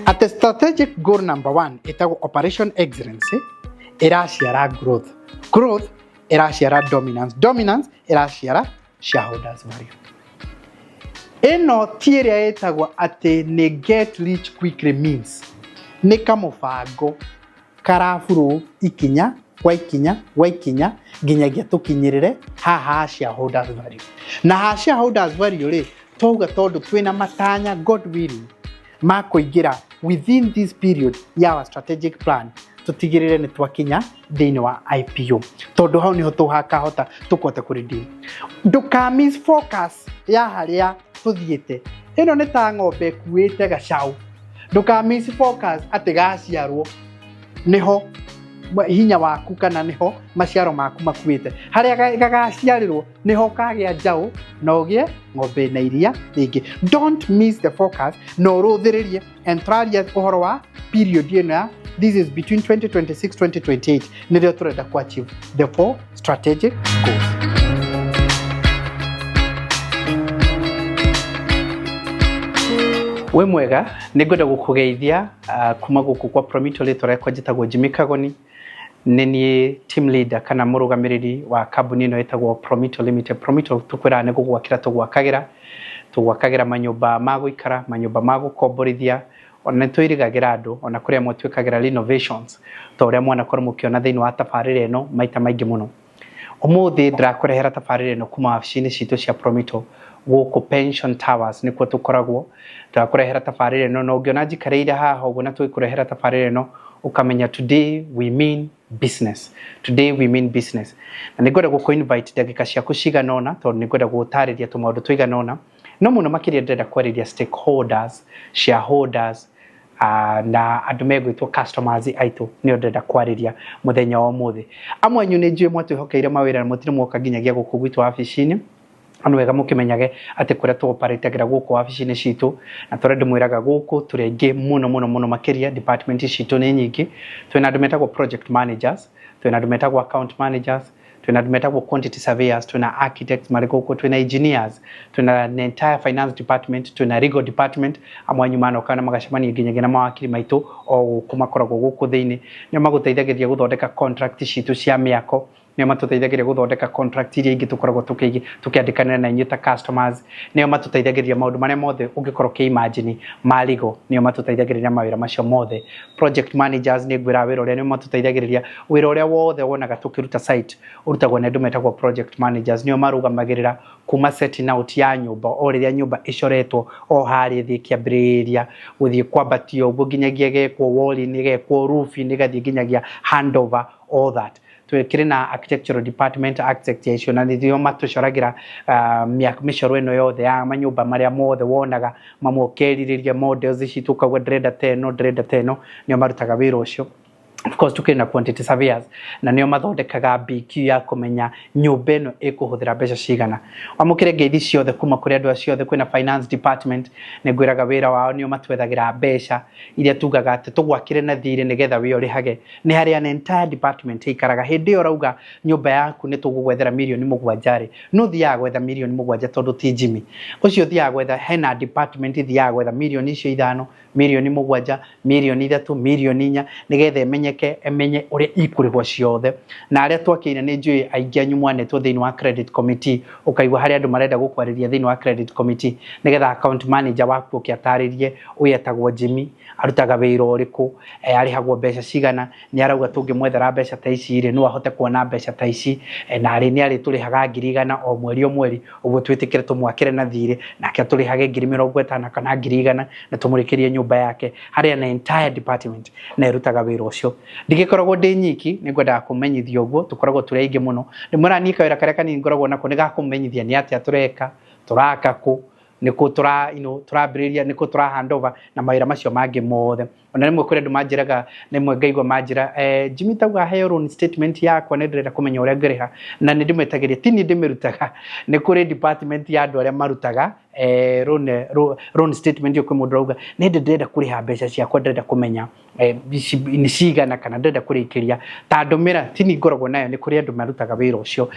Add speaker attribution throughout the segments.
Speaker 1: At the strategic goal number 1, itago operation excellence, iraciara growth. Growth, iraciara dominance. Dominance, iraciara shareholders value. Eno tiria itago ate ne get rich quickly means. Ne kamufago karafuru ikinya, waikinya, ginyagia tukinyirire haha shareholders value. Na ha shareholders value re toga todo twina matanya God willing. Mako igira within this period ya our strategic plan tutigirire ni twakinya thini wa IPO tondu hau niho tuhakahota tukote kuridim nduka miss focus ya haria tuthiete ino ni ta ngombe kuite gacau nduka miss focus ati gaciarwo niho hinya waku kana niho maciaro maku makuite haria gagaciarirwo niho kagia njau nogie ngombe na iria ringi. Don't miss the focus no ruthiririe entraria uhoro wa period ina. This is between 2026-2028 nirio turenda ku achieve the 4 strategic goals. We mwega ningwenda gukugeithia kuma guku kwa Prometo litore kwa jitagwo Jimmy Kagoni nenie team leader kana murugamiriri wa kambuni ino etagwo Prometo Limited. Prometo tukwira ne gugwakira tugwakagira manyumba maguikara manyumba magukomborithia ona twirigagira andu ona kuria mwetwikagira renovations to uria mwana korwo mukiona thini wa tabarire eno maita maingi muno. Umuthi ndirakurehera tabarire eno kuma wabici-ini citu cia Prometo guku Pension Towers nikuo tukoragwo ndirakurehera tabarire eno no ngiona njikareire haha uguo na twikurehera tabarire eno ukamenya today we mean business. Today we mean business. Na ningwenda guku invite ndagika ciaku ciganona tondu ningwenda gutariria tumaundu twiganona no muno makiria ndenda kwariria stakeholders, shareholders na andu megwitwo customers aitu nio ndenda kwariria muthenya wa muthi. Amwe nyu ni njue mwatwihokeire mawira na mutire mwoka nginyagia guku gwitu wabici-ini anu wega mukimenyage ati kuria tu operate guku wabici-ini citu na turende mwiraga guku turenge muno makiria department citu ni nyingi twina andu metagwo project managers, twina andu metagwo account managers, twina andu metagwo quantity surveyors, twina architects mariguku, twina engineers, twina an entire finance department, twina legal department amwanyu mano kana magacemania nginyagia na mawakiri maitu o kumakoragwo guku thini ni maguteithagiria guthondeka contract citu cia miako nio matuteithagiria guthondeka contract iria ingi tukoragwo tukiandikanira na inyuta customers nio matuteithagiria maundu maria mothe ungikorwo ki imagine maligo nio matuteithagiria mawira macio mothe. Project managers ni gwira wira uria nio matuteithagiria wira uria wothe wonaga tukiruta site urutagwo ni andu metagwo project managers nio marugamagirira kuma setting out ya nyumba o riria nyumba icoretwo o hari thi kiambiriria guthie kwambatio uguo nginyagia gekwo wall-ini gekwo roof-ini gathie nginyagia handover all that. Twikire na architectural department architect yacio na nithio matucoragira micoro eno yothe ya manyumba maria mothe wonaga mamwokeririria models citu kagwa dreda teno nio marutaga wira ucio. Of course tukiri na quantity surveyors na nio mathondekaga BQ ya kumenya nyumba eno ikuhuthira mbeca cigana. Amukire ngeithi ciothe kuma kuri andu acio othe kwina finance department ne gwiraga wira wao nio matwethagira mbeca iria tugaga ati tugwakire na thiri nigetha wi urihage ni hari an entire department ikaraga hindi yo rauga nyumba yaku ni tugugwethera milioni 7 no thiaga gwetha milioni 7 tondu ti Jimmy ucio thiaga gwetha hena department thiaga gwetha milioni icio 5 milioni 7 milioni 3 milioni 4 nigetha emenye uria ikurihwo ciothe na aria twakire ni njui aingi anyu mwanetwo thini wa credit committee ukaigwa hari andu marenda gukwariria thini wa credit committee nigetha account manager waku ukiataririe uyetagwo Jimmy arutaga wira uriku arihagwo mbeca cigana ni arauga tungimwethera mbeca ta ici ri no ahote kuona mbeca ta ici na ari ni ari turihaga 100 o mweri uguo twitikire tumwakire na thiri nake turihage 50 kana 100 na tumurikirie nyumba yake hari an entire department na irutaga wira ucio. Ndigikoragwo ndi nyiki ningwenda kumenyithia uguo tukoragwo turi aingi muno ndimura nika wira kareka ni ngoragwo nako niga kumenyithia ni atia tureka turaka ku niko turabiriria niko tura handover na mawira macio mangi mothe ona nimwe kuri andu manjiraga nimwe ngaigwa manjira Jimmy tauga heo loan statement yakwa ni ndirenda kumenya uria ngiriha na ni ndimetagiria tini ndimirutaga ni kuri department ya andu aria marutaga loan statement yo kwi mundu rauga ni ndenda kuriha mbeca ciakwa ndenda kumenya ni cigana kana ndenda kurikiria ta ndumira tini ngoragwo nayo ni kuri andu marutaga wira ucio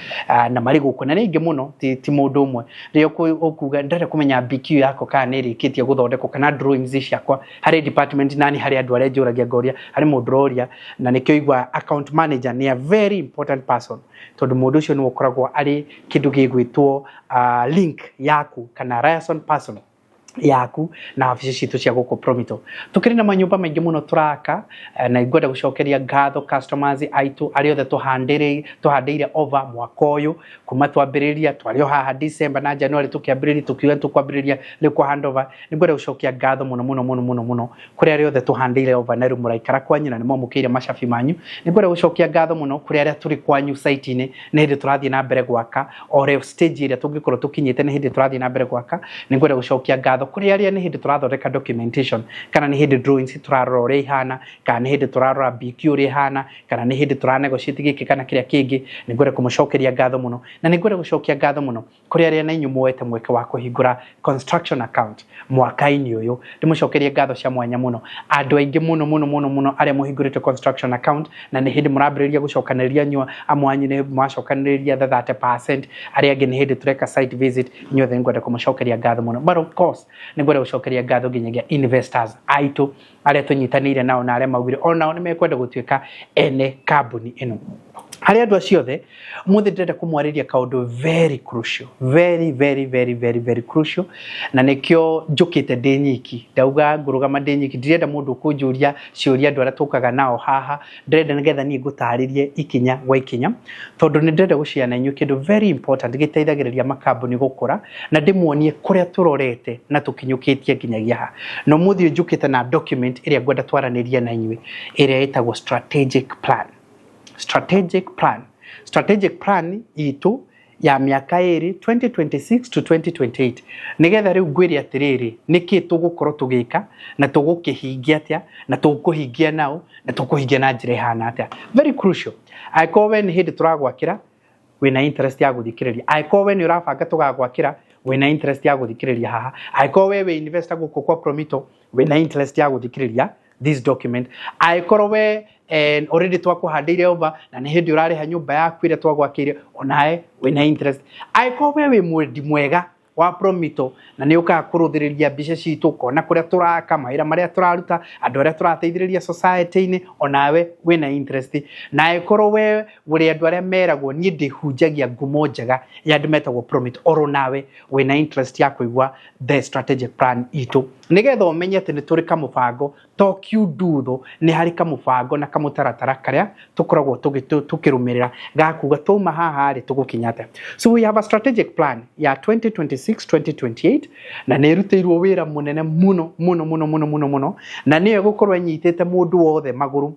Speaker 1: na mari guku na ningi muno ti mundu umwe rio ukuga ndenda kumenya BQ yako kana ni rikitie guthondekwo kana drawings ciakwa hari department nani hari andu aria njuragia ngoria hari mundu roria na nikio igwa account manager ni a very important person tondu mundu ucio ni ukoragwo ari kindu gigwitwo link yaku kana liaison person yaku na ofisi citu cia guku Promito tukiri na manyumba maingi muno turaka na igwenda gucokeria ngatho customers aitu ari othe tuhandeire over mwaka uyu kuma twambiriria twario haha December na January tukiambiriria tukiuga tukwambiriria liko handover nigwenda gucokia ngatho muno kuri ari othe tuhandeire over na rumuraikara kwanyu na nimomukire macabi manyu nigwenda gucokia ngatho muno kuri ari turi kwanyu site ine na hindi turathie na mbere gwaka ore stage ire tungikorwo tukinyite na hindi turathie na mbere gwaka nigwenda gucokia ngatho kuri aria ni hindi turathondeka documentation kana ni hindi drawings turarora uri ihana kana ni hindi turarora BQ uri ihana kana ni hindi turanegotiate giki kana kiria kingi nigwenda kumucokeria ngatho muno na nigwenda gucokia ngatho muno kuri aria na inyu muwete mweke wa kuhingura construction account mwaka-ini uyu ndimucokeria ngatho cia mwanya muno andu aingi muno aria muhingurite construction account na ni hindi murambiriria gucokaniria nyua amwanyu ni mwacokaniria 30% aria angi ni hindi tureka site visit nyothe ngwenda kumucokeria ngatho muno but of course nigwenda gucokeria ngatho nginyagia investors aitu aria tunyitanire nao na aria maugire onao ni mekwenda gutuika ene kambuni ino hari andu aciothe muthi ndenda kumwariria kaundu very crucial very crucial na nikio njukite ndi nyiki ndauga ngurugama ndi nyiki ndirenda mundu kunjuria ciuria andu aria tukaga nao haha ndenda nigetha nie ngutaririe ikinya gwa ikinya tondu ni ndenda guciana inyu kindu very important giteithagiriria makambuni gukura na ndimuonie kuria turorete na tukinyukitie nginyagia ha no muthi njukite na document iria ngwenda twaranirie na inywe iria itagwo strategic plan itu ya miaka iri 2026 to 2028 nigetha riu ngwiri atiriri niki tugukorwo tugika na tugukihingia atia na tugukuhingia nao na tugukuhingia na njira ihana atia very crucial aikowe ni hindi turagwakira wina interest ya guthikiriria aikowe ni urabanga tugagwakira wina interest ya guthikiriria haha aikowe we investor guku kwa Promito wina interest ya guthikiriria this document aikorwe and already twakuhandeire over na ni hindi urariha nyumba yaku ire twagwakire onae wina interest aikorwe we mwendi mwega wa Promito na ni uka kuruthiriria mbica citu kona kuria turaka maira maria turaruta andu aria turateithiriria society ini onawe wina interest na aikorwo we uri andu aria meragwo ni ndihunjagia ngumo njega ya andu metagwo Promito oro nawe wina interest ya kuigwa the strategic plan itu nigetha umenye ati ni turi kamubango to kiundutho ni hari kamubango na kamutaratara karia tukoragwo tukirumirira gakuga tuma haha ri tugukinyate so we have a strategic plan ya 2026-2028 na neruteirwo wira munene muno na niyo gukorwo nyitete mundu wothe maguru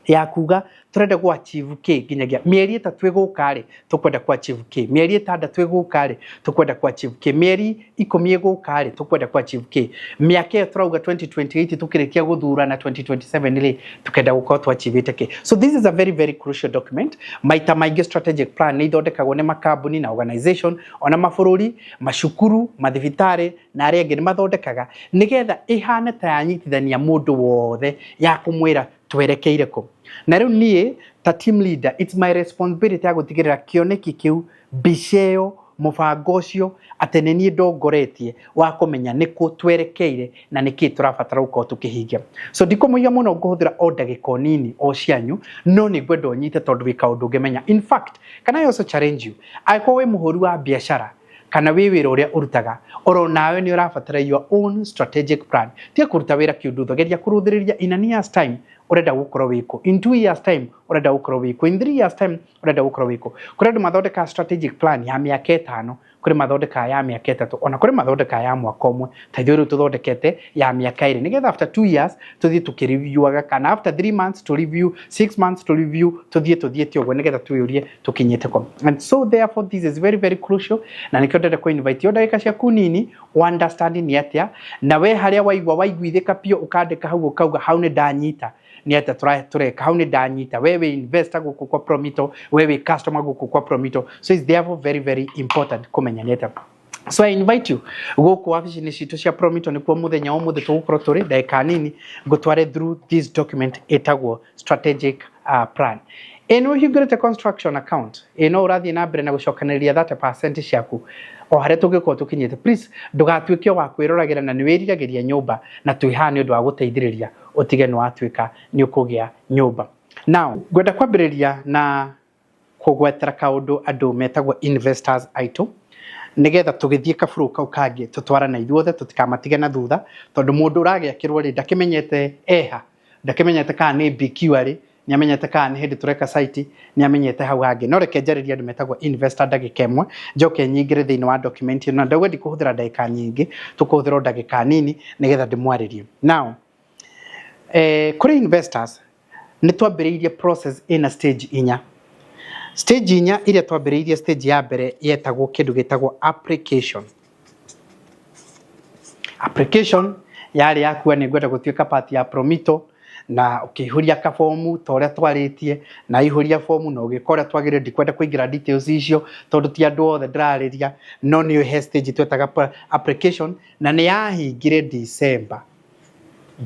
Speaker 1: ya kuga turenda ku achieve k ginyagia mieri 3 igukari tukwenda ku achieve k mieri 6 igukari tukwenda ku achieve k mieri 10 igukari tukwenda ku achieve k miaka turauga 2028 tukirikia guthura na 2027 ile tukenda gukorwo tu achieve k so this is a very crucial document maita maingi strategic plan ni ithondekagwo ni makambuni na organization ona mabũrũri mashukuru mathibitari na aria angi ni mathondekaga nigetha ihane ta yanyitithania mundu wothe ya kumwira twerekeire ko na riu nie ta team leader it's my responsibility ya gutigirira kioneki kiu biceo mubango ucio atene nie ndongoretie wa kumenya niku twerekeire na niki turabatara uko tukihingia so ndikumuiya muno nguhuthira o ndagika nini o cianyu no ni ngwenda unyite tondu wika undu ngemenya in fact can I also challenge you aiko we muhuri wa biashara kana we wira uria urutaga oro nawe ni urabatara your own strategic plan tia kuruta wira kiundutho geria kuruthiriria in a year's time urenda gukorwo wiko in 2 years time urenda gukorwo wiko in 3 years time urenda gukorwo wiko kuri ndu mathondeka strategic plan ya miaka 5 kuri mathondeka ya miaka 3 ona kuri mathondeka ya mwaka umwe ta ithuĩ tuthondekete ya miaka 2 nigetha after 2 years tuthie tukireviewaga kana after 3 months to review 6 months to review tuthie tiogo nigetha tuyurie tukinyite ko and so therefore this is very crucial na nikio ndenda ku invite yo ndagika cia kunini understanding ni atia na we haria waiguithika pio ukandika hau ukauga hau ni ndanyita ni ata tureka hau ni ndanyita wewe investor guku kwa Promito wewe customer guku kwa Promito so it's therefore very important kumenya neta So I invite you go wabici ni citu cia Promito nikuo muthenya umuthi tugukorwo turi ndagika nini ngutware through this document etagwo strategic plan. Eno hingurite construction account eno urathie na mbere na gucokanĩrĩria 30% ciaku o haria tungĩkorwo tukinyite. Please ndugatuĩke wa kwĩroragira na nĩwĩriragĩria nyũmba na twĩha nĩ ũndũ wa gũteithĩrĩria ũtige nĩ watuĩka nĩ ũkũgĩa nyũmba. Now ngwenda kwambĩrĩria na kũgwetera kaũndũ andũ metagwo investors aitũ nigetha tugithie kaburu kau kangi tutwarana ithuothe tutikamatige na thutha tondu mundu uragiakirwo ri ndakimenyete eha ndakimenyete kana ni BQ ari ni amenyete kana ni hindi tureka site ni amenyete hau hangi no reke njariria andu metagwo investor ndagika imwe njoke nyingire thiini wa document ino ndagwendi kuhuthira ndagika nyingi tukuhuthira ndagika nini nigetha ndimwaririe. Now kuri investors ni twambiriirie process ina stage inya. Stage inya iria twambiriirie stage ya mbere yetagwo kindu gitagwo application. Application yari yakuwa ni ngwenda gutuika part ya Promito na ukihuria ka formu toria twaritie na ihuria formu no gikora twagire ndikwenda kuingira details icio tondu ti andu othe ndirariria no ni he stage twetaga application na ni yahingire December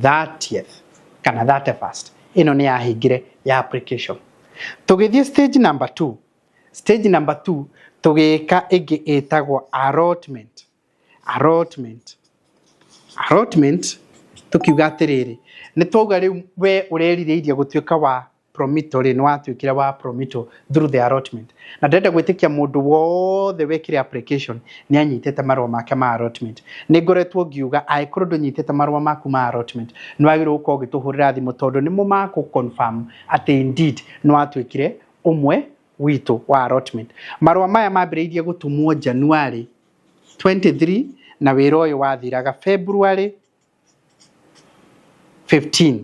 Speaker 1: 30th kana 31st ino ni yahingire ya application. Tugithie stage number 2. Stage number 2 tugika igi etagwo allotment. Allotment tukiuga atiriri ni twauga riu we urerireirie gutuika wa Promito ri ni watuikire wa Promito through the allotment na ndenda gwitikia mundu wothe wekire application ni anyitete marwa make ma allotment. Ni ngoretwo ngiuga aikuru ndunyitete marwa maku ma allotment ni wagirwo uko gituhurira thimu tondu ni mu maku confirm ati indeed ni watuikire umwe witu wa allotment. Marwa maya mambiriirie gutumwo January 23 na wira uyu wathiraga February 15.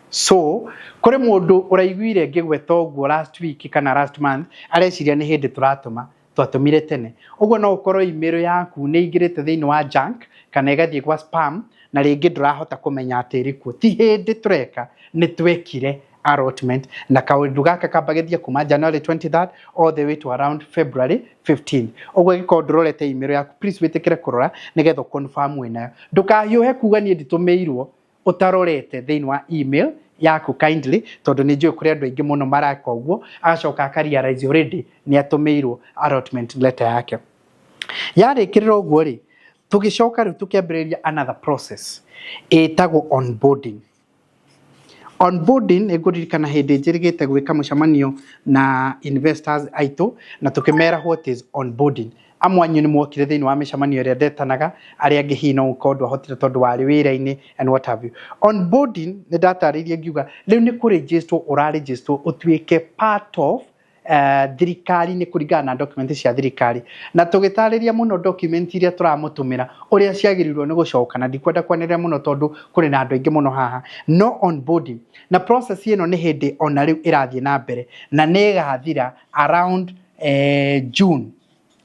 Speaker 1: So kore mundu uraiguire ngigweta uguo last week kana last month areciria ni hindi turatuma twatumire tene uguo no ukorwo email yaku ni ingirite thiini wa junk kana igathie kwa spam na ringi ndurahota kumenya atiri ku ti hindi tureka ni twekire allotment na kaundu gaka kambagithia kuma January 23rd all the way to around February 15. Uguo giko ndurorete email yaku please witikire kurora nigetha confirm winayo ndukahiuhe kuga ni nditumeirwo utarorete thiini wa email yaku kindly tondu ni njui kuri andu aingi muno maraka uguo agacoka akarealize already ni atumeirwo allotment letter yake. Yarikirira uguo ri tugicoka riu tukiambiriria another process etagwo onboarding. Onboarding eguririkana hindi njirigite gwika mucemanio na investors aitu na tukimera what is onboarding. Amwanyu ni mwokire thiini wa micemanio ria ndetanaga aria angi hino ukondu ahotire tondu wari wira-ini and what have you. Onboarding ni dataririe ngiuga riu ni ku register uraregister utuike part of thirikari ni kuringana na document cia thirikari na tugitariria muno document iria turamutumira uria ciagirirwo ni gucoka na ndikwenda kwanirira muno tondu kuri na andu aingi muno haha no onboarding na process ino ni hindi ona riu irathie na mbere na ni gathira around June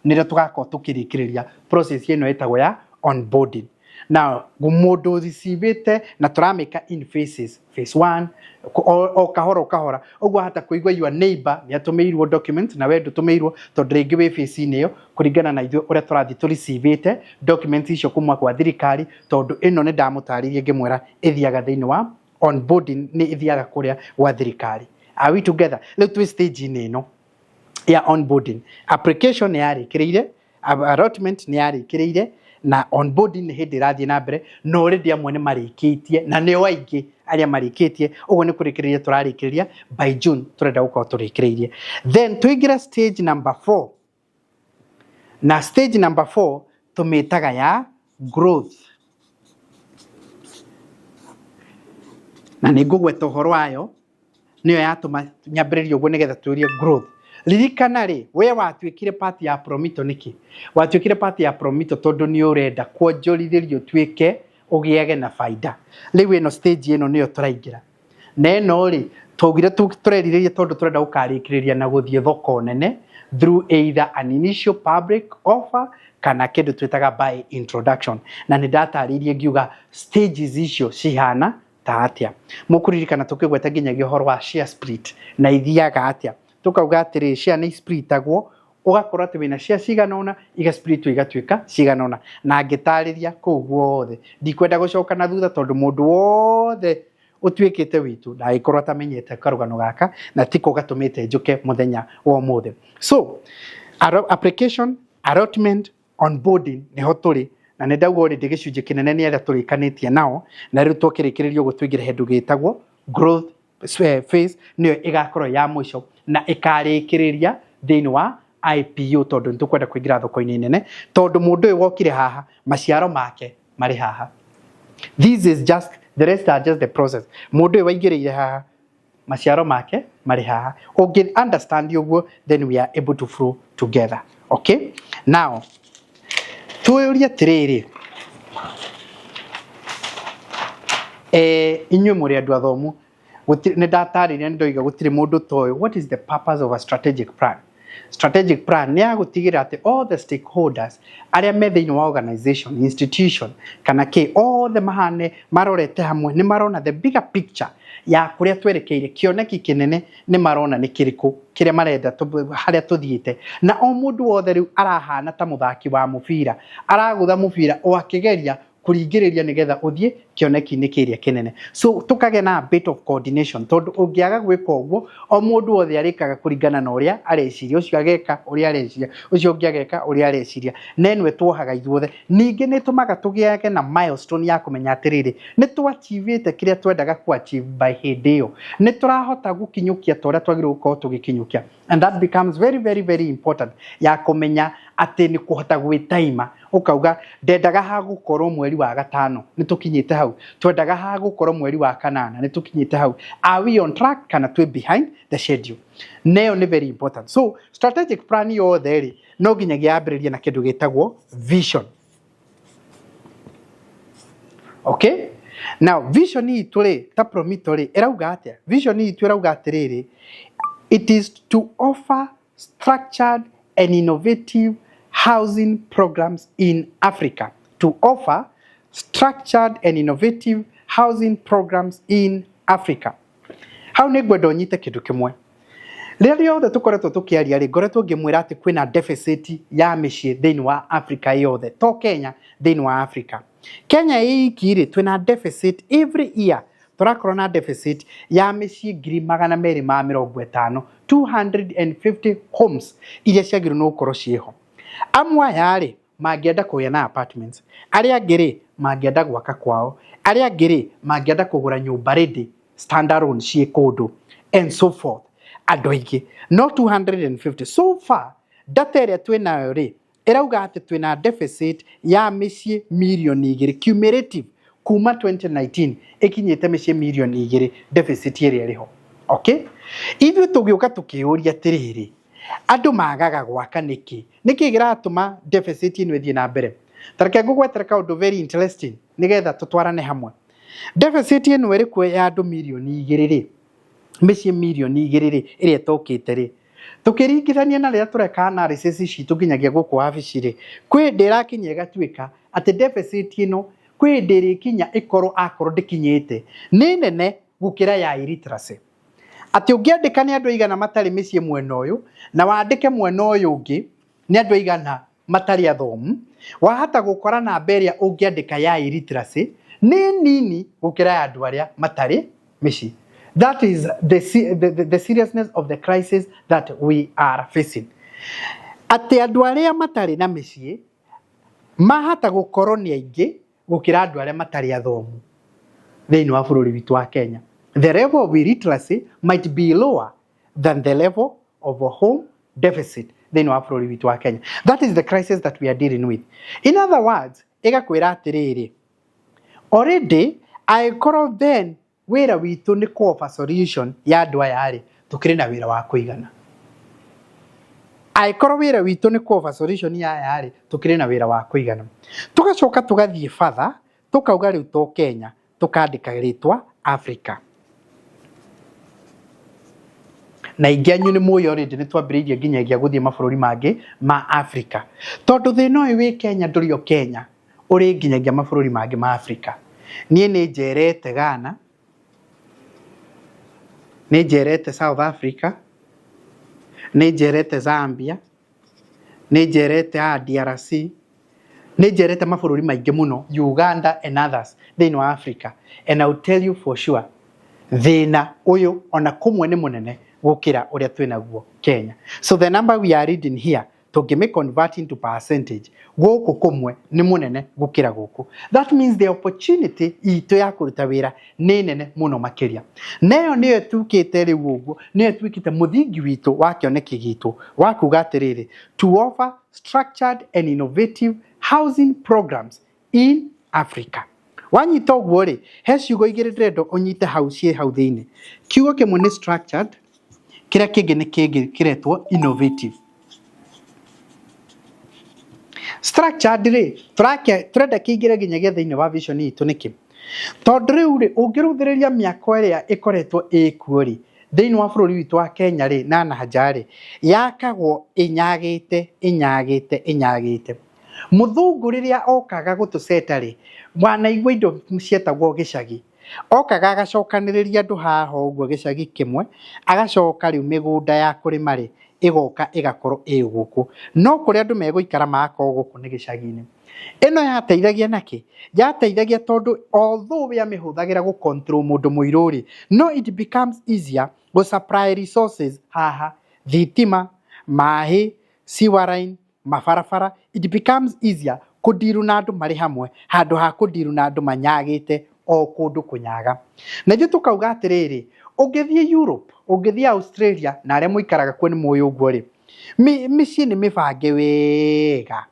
Speaker 1: nire tugakorwo tukirikiriria process ino etagwo ya onboarding. Now gumundu receivete na turameka in phases. Phase 1 o kahora uguo hata kuigwa your neighbor ni atumeirwo document na we ndutumeirwo tondu ringi wi phase ino kuringana na ithuĩ uria turathi tu receivete documents icio kuma kwa thirikari tondu ino ni ndamutaririe ngimwera ithiaga thiini wa onboarding ni ithiaga kuria gwa thirikari. Are we together? Riu twi stage ino ya onboarding. Application ni yarikiriire, allotment ni yarikiriire na onboarding ni hindi irathie na mbere no already amwe ni marikitie na ni waingi aria marikitie uguo ni kurikiriria turarikiriria by June turenda gukorwo turikiririe. Then tuingira stage number 4 na stage number 4 tumitaga ya growth na ni ngugweta uhoro wayo niyo yatuma nyambiririe uguo nigetha turie growth. Ririkana ri we watuikire part ya Promito niki watuikire part ya Promito tondu ni urenda kuonjorithirio tuike ugiege na faida. Riu ino stage ino niyo turaingira na ino ri tugire tureririe tondu turenda gukarikiriria na guthie thoko nene through either an initial public offer kana kindu twitaga by introduction na ni dataririe ngiuga stages icio cihana ta atia. Mukuririkana tukigweta nginyagia uhoro wa share split na ithiaga atia tukauga atiri share ni splitagwo ugakora ati wina cia ciganona iga spirit igatuika ciganona na ngitariria kuu guothe ndikwenda gucoka na thutha tondu mundu wothe utuikite witu na ikorwa tamenyete karugano gaka na tiko gatumite njuke muthenya wa muthe. So application, allotment, onboarding niho turi na ndauga uri ndigicunje kinene ni aria turikanitie nao na riu twakirikiririo gutwingira hendu gitagwo growth phase niyo igakorwo ya mwisho na ikarikiriria thiini wa IPO tondu nitukwenda kuingira thoko-ini nene tondu mundu uyu wokire haha maciaro make mari haha. This is just the rest are just the process. Mundu uyu waingirire haha maciaro make mari haha. Okay, understand uguo, then we are able to flow together. Okay, now tuuria tiriri inywe muri andu athomu ni ndatariria ndoiga gutire mundu toy. What is the purpose of a strategic plan? Strategic plan ni agutigira ati all the stakeholders aria me thiini wa organization, institution kana ke all the mahane marorete hamwe ni marona the bigger picture ya kuria twerekeire kioneki kinene ni marona ni kiriku kiria marenda haria tuthiite na o mundu wothe riu arahana ta muthaki wa mubira aragutha mubira o akigeria kuringiriria nigetha uthie kioneki-ini kiria kinene. So tukage na a bit of coordination tondu ungiaga gwika uguo o mundu wothe arikaga kuringana na uria areciria ucio ageka uria areciria ucio ungi ageka uria areciria nenwe twohaga ithuothe ningi ni tumaga tugiage na milestone ya kumenya atiriri ni twachievite kiria twendaga ku achieve by hindio ni turahota gukinyukia toria twagirwo gukorwo tugikinyukia and that becomes very very very important ya kumenya ati ni kuhota gwitaima ukauga ndendaga ha gukorwo mweri wa gatano ni tukinyite hau twendaga ha gukorwo mweri wa kanana ni tukinyite hau are we on track kana twe behind the schedule nayo ni very important. So strategic plan yo there no ginyagia yambiriria na kindu gitagwo vision. Okay, now vision hii tuli ta promitori erauga atia vision hii twirauga atiriri it is to offer structured and innovative housing programs in Africa. To offer structured and innovative housing programs in Africa. How ne gwendo nyite kindu kimwe. Riria yothe tukoretwo tukiaria ri ngoretwo ngimwira ati kwina deficit ya micii thiini wa Africa yothe to Kenya thiini wa Africa. Kenya ikiri twina deficit every year turakorwo na deficit ya micii 250 250 homes iria ciagirwo no gukorwo cieho. Amwe yari mangienda kuya na apartments aria ngiri mangienda gwaka kwao aria ngiri mangienda kugura nyumba ready standalone cie kundu and so forth andu aingi no 250 so far data iria twinayo ri irauga ati twina deficit ya micii milioni 2 cumulative kuma 2019 ikinyite micii milioni 2 deficit iria iriho. Okay, ithu tugiuka tukiuria tiriri andu magaga gwaka niki giratuma deficit ino ithie na mbere. Tareke ngugwetera kaundu very interesting nigetha tutwarane hamwe. Deficit ino iri ku ya andu milioni 2 ri micii milioni 2 ri iria tokite ri tukiringithania na riria tureka analysis citu nginyagia guku wabici ri kwi ndirakinya igatuika ati deficit ino kwi ndirikinya ikorwo akorwo ndikinyite ni nene gukira ya illiteracy. Ati ungiandika ni andu igana matari micii mwena uyu na waandike mwena uyu ungi ni andu igana matari athomu wahata gukora na beria ungiandika ya illiteracy ni nini gukira ya andu aria matari micii. That is the seriousness of the crisis that we are facing. Ati andu aria matari na micii mahata gukorwo ni aingi gukira andu aria matari athomu thiini wa bururi witu wa Kenya. The level of illiteracy might be lower than the level of a home deficit thiini wa bururi witu wa Kenya. That is the crisis that we are dealing with. In other words, igakwira atiriri already I call then wira witu ni kuofa solution ya andu aya ri tukiri na wira wa kuigana. I call wira witu ni kuofa solution ya aya ri tukiri na wira wa kuigana. Tugacoka tugathie further tukauga riu to Kenya tukandika ritwa Africa. Na ingianyu ni muyo already ni twambiririe nginyagia guthie mabururi mangi ma Africa tondu thina uyu wi Kenya ndurio Kenya uri nginyagia mabururi mangi ma Africa. Nie ni njerete Ghana, ni njerete South Africa, ni njerete Zambia, nĩ njerete DRC, nĩ njerete mabũrũri maingĩ mũno, Uganda and others thĩinĩ wa Africa, and I will tell you for sure thĩna ũyũ ona kũmwe nĩ mũnene gũkĩra ũrĩa twĩnaguo Kenya. So the number we are reading here tũngĩmĩ convert into percentage gũkũ kũmwe nĩ mũnene gũkĩra gũkũ. That means the opportunity itũ ya kũruta wĩra nĩ nene mũno makĩria. Nayo nĩyo tukĩte rĩu ũguo, nĩyo twĩkĩte mũthingi witũ wa kĩoneki gitũ wa kuga atĩrĩrĩ, to offer structured and innovative housing programs in Africa. Wanyita ũguo rĩ, he ciugo igĩrĩ ndĩrenda ũnyite hau ciĩ hau thĩinĩ. Kiugo kĩmwe nĩ structured, kĩrĩa kĩngĩ nĩ kĩngĩ kĩretwo innovative. Structured rĩ, turenda kĩingĩre nginyagia thĩinĩ wa vision itũ nĩkĩ? Tondũ rĩu rĩ, ũngĩrũthĩrĩria mĩako ĩrĩa ĩkoretwo ĩkuo rĩ, thĩinĩ wa bũrũri witũ wa Kenya rĩ, na nja rĩ, yakagwo ĩnyagĩte. Mũthũngũ rĩrĩa okaga gũtũceta rĩ, wanaigua indo cietagwo gĩcagi. Okaga agacokanĩrĩria andũ haha ũguo gĩcagi kĩmwe, agacoka rĩu mĩgũnda ya kũrĩma rĩ, ĩgoka ĩgakorwo ĩ gũkũ. No kũrĩa andũ megũikara magakorwo gũkũ nĩ gĩcagi-inĩ. Ĩno yateithagia nakĩ? Yateithagia tondũ although we amĩhũthagĩra gũ control mũndũ mũirũ rĩ, no it becomes easier gũ supply resources haha, thitima, maĩ, sewer line, mabarabara. It becomes easier kũdiru na andũ marĩ hamwe handũ ha kũdiru na andũ manyagĩte o kũndũ kũnyaga. Na ithuĩ tũkauga atĩrĩrĩ, ũngĩthiĩ Europe, ũngĩthiĩ Australia na arĩa mũikaraga kuo nĩ mũĩ ũguo rĩ, mĩciĩ nĩ mĩbange wega.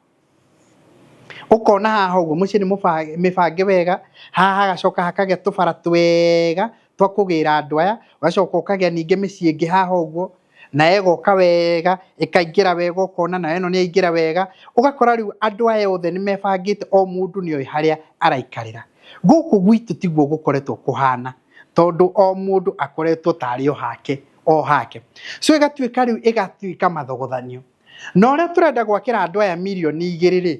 Speaker 1: Ũkona haha ũguo mũciĩ nĩ mĩbange wega, haha hagacoka hakagĩa tũbara twega twa kũgĩra andũ aya, ũgacoka ũkagĩa ningĩ mĩciĩ ĩngĩ haha ũguo, na ĩgoka wega, ĩkaingĩra wega, ũkona na ĩno nĩ ĩingĩra wega, ũgakora rĩu andũ aya othe nĩ mebangĩte, o mũndũ nĩoĩ harĩa araikarĩra. Gũkũ gwitũ tiguo gũkoretwo kũhana, tondũ o mũndũ akoretwo tarĩ o hake. So ĩgatuĩka rĩu ĩgatuĩka mathogothanio. Na ũrĩa tũrenda gwakĩra andũ aya mirioni 2 rĩ,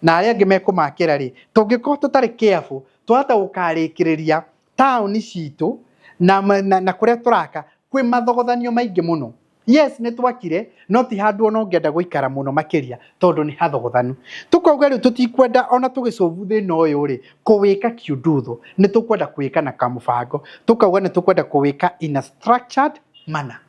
Speaker 1: na arĩa angĩ mekũmakĩra rĩ, tũngĩkorwo tũtarĩ careful, twahota gũkarĩkĩrĩria taũni citũ na kũrĩa tũraka kwĩ mathogothanio maingĩ mũno. Yes, nĩ twakire, no ti handũ ona ũngĩenda gũikara mũno makĩria tondũ nĩ hathogothanu. Tũkauga rĩu tũtikwenda ona tũgĩcovu thĩna ũyũ rĩ, kũwĩka kiũndutho, nĩ tũkwenda kũwĩka na kamũbango. Tũkauga nĩ tũkwenda kũwĩka in a structured manner.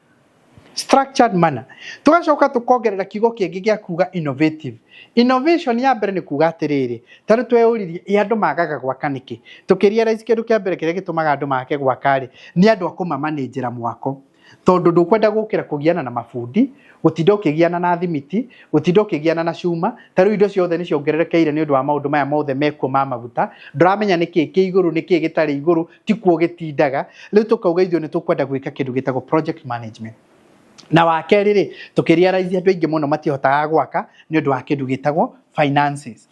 Speaker 1: Structured manner. Tũgacoka tũkongerera kiugo kĩngĩ gĩa kuga innovative. Innovation ya mbere nĩ kuga atĩrĩrĩ, tarĩ tweyũririe andũ magaga gwaka nĩkĩ? Tũkĩria raici kĩndũ kĩa mbere kĩrĩa gĩtũmaga andũ make gwaka rĩ, nĩ andũ a kũmamanĩnjĩra mwako. Tondũ ndũkwenda gũkĩra kũgiana na mabundi, gũtinda ũkĩgiana na thimiti, gũtinda ũkĩgiana na cuma, tarĩu indo ciothe nĩ ciongererekeire nĩ ũndũ wa maũndũ maya mothe mekuo ma maguta. Ndũramenya nĩkĩ kĩ igũrũ nĩkĩ gĩtarĩ igũrũ, ti kuo gĩtindaga. Rĩu tũkauga ithuĩ nĩ tũkwenda gwĩka kĩndũ gĩtagwo project management. Na wa kerĩ rĩ, tũkĩria raici andũ aingĩ mũno matihotaga gwaka nĩ ũndũ wa kĩndũ gĩtagwo finances.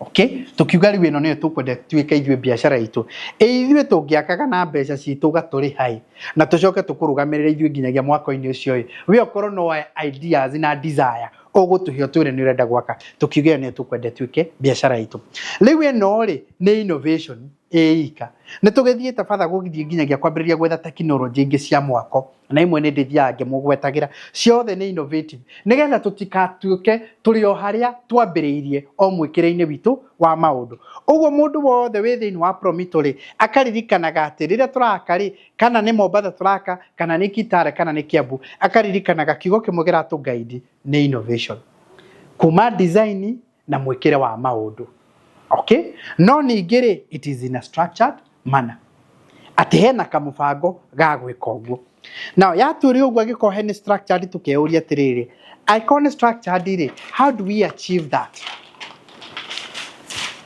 Speaker 1: Okay, tukiuga rĩu ĩno nĩyo tũkwenda tuĩka ithuĩ biacara itũ. Ithuĩ tũngĩakaga na mbeca citũ gatũrĩ hai na tũcoke tũkũrũgamĩrĩra ithuĩ nginyagia mwaka-inĩ ũcio, we okorwo no ideas na desire ũgũtũhe twĩre nĩ ũrenda gwaka, tukiuga nĩyo tũkwenda tuĩke biacara itũ. Rĩu ĩno rĩ nĩ innovation ĩika. Nĩ tũgĩthiĩte batha gũgĩthiĩ nginyagia kwambĩrĩria gwetha tekinoronjĩ ingĩ cia mwako, na imwe nĩ ndĩthiaga ngĩmũgwetagĩra, ciothe nĩ innovative, nĩgetha tũtikatuĩke tũrĩ o harĩa twambĩrĩirie o mwĩkĩre-inĩ witũ wa maũndũ. Ũguo mũndũ wothe wĩ thĩinĩ wa Promito rĩ, akaririkanaga atĩ rĩrĩa tũraka rĩ, kana nĩ Mombatha tũraka, kana nĩ Kitale, kana nĩ Kiambu, akaririkanaga kiugo kĩmwe kĩratũguide nĩ innovation, kuma design na mwĩkĩre wa maũndũ. Okay, no ningĩ rĩ, it is in a structured manner, atĩ hena kamũbango ga gwĩka ũguo. Now yatũrĩ ũguo angĩkorwo hena structured, tũkeyũria atĩrĩrĩ, angĩkorwo nĩ structured rĩ, how do we achieve that?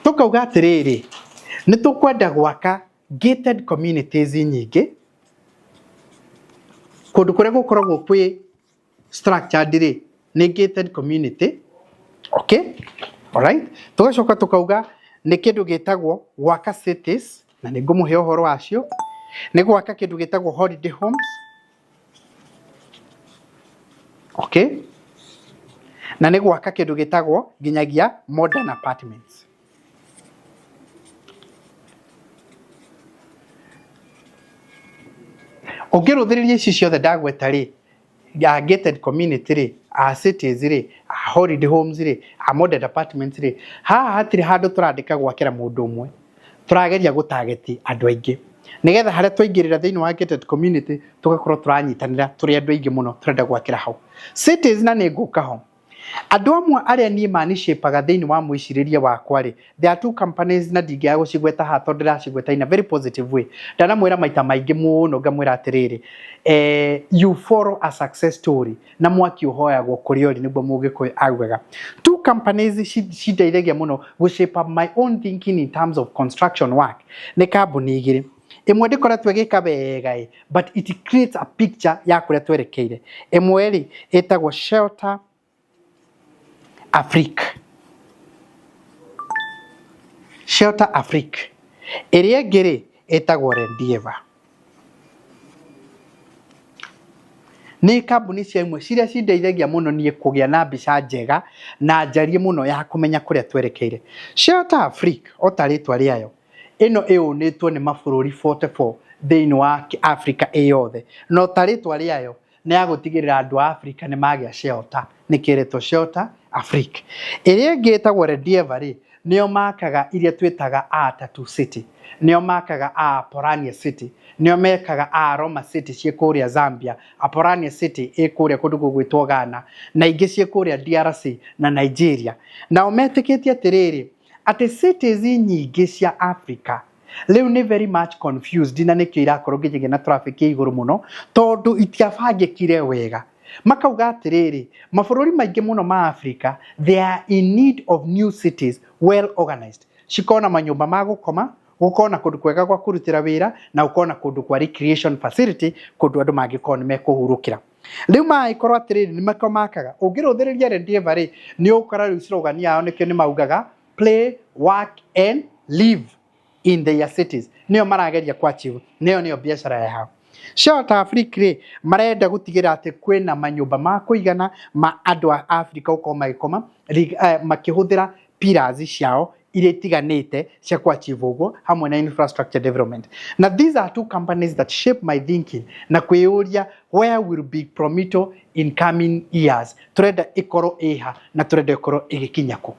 Speaker 1: Tũkauga atĩrĩrĩ, nĩ tũkwenda gwaka gated communities nyingĩ, kũndũ kũrĩa gũkoragwo kwĩ structured rĩ, nĩ gated community. Okay, alright, tũgacoka tũkauga nĩ kĩndũ gĩtagwo gwaka cities, na nĩ ngũmũhe ũhoro wacio, nĩ gwaka kĩndũ gĩtagwo holiday homes. Okay, na nĩ gwaka kĩndũ gĩtagwo nginyagia modern apartments. Ũngĩrũthĩrĩria ici ciothe ndagweta rĩ, gated community rĩ, cities rĩ, holiday homes ri a modern apartments ri hatiri handu turandika gwakira mundu umwe turageria gutageti andu aingi nigetha haria twaingirira thiini wa gated community tugakorwo turanyitanira turi andu aingi muno turenda gwakira hau cities na ni nguka ho andu amwe aria ni manishapaga thiini wa mwiciriria wakwa ri there are two companies na ndingiaga gucigweta ha tondu ndacigweta in a very positive way ndanamwira maita maingi muno ngamwira atiriri you follow a success story na mwaki uhoyagwo kuri ori niguo mugikuyu augaga two companies cindeithagia muno gushape up my own thinking in terms of construction work ni kambuni igiri imwe ndikoretwo gika wega but it creates a picture ya kuria twerekeire imwe ri etagwo Shelter Afrique. Shelter Afrique. Iria ngiri etagwo Rendieva. Ni kambuni cia imwe ciria cindeithagia muno nie kugia na mbica njega na njarie muno ya kumenya kuria twerekeire. Shelter Afrique otaritwa riayo ino iunitwo ni mabururi 44 thiini wa Africa eyothe no taritwa riayo ni agutigirira andu a Africa ni magia shelter ni kiretwo Shelter Afrique. Iria ngetagwo Rendieva ri nio makaga iria twitaga a Tattoo City nio makaga a Porania City nio mekaga a Roma City cie kuria Zambia a Porania City ikuria kundu gugwitwo Ghana na ingi cie kuria DRC na Nigeria na umetikitie atiriri ati cities nyingi cia Africa leo ni very much confused na nikio irakorwo ngigege na traffic iguru muno tondu itiabangikire wega makauga atiriri mabururi maingi muno ma Africa they are in need of new cities well organized cikona manyumba ma gukoma gukona kundu kwega gwa kurutira wira na ukona kundu kwa recreation facility kundu andu mangikona mekuhurukira riu maikorwo atiriri ni makomakaga ungiruthiriria Rendieva ri ni ukora riu slogan yao nikio ni maugaga play work and live in their cities nio marageria kwa achieve nio biashara yao Shelter Afrique ri marenda gutigira ati kwina manyumba ma kuigana ma andu a Africa uko magikoma makihuthira pillars ciao iria tiganite cia kwa achieve uguo hamwe na infrastructure development na these are two companies that shape my thinking na kwiyuria where will be Promito in coming years turenda ikoro iha na turenda ikoro igikinyaku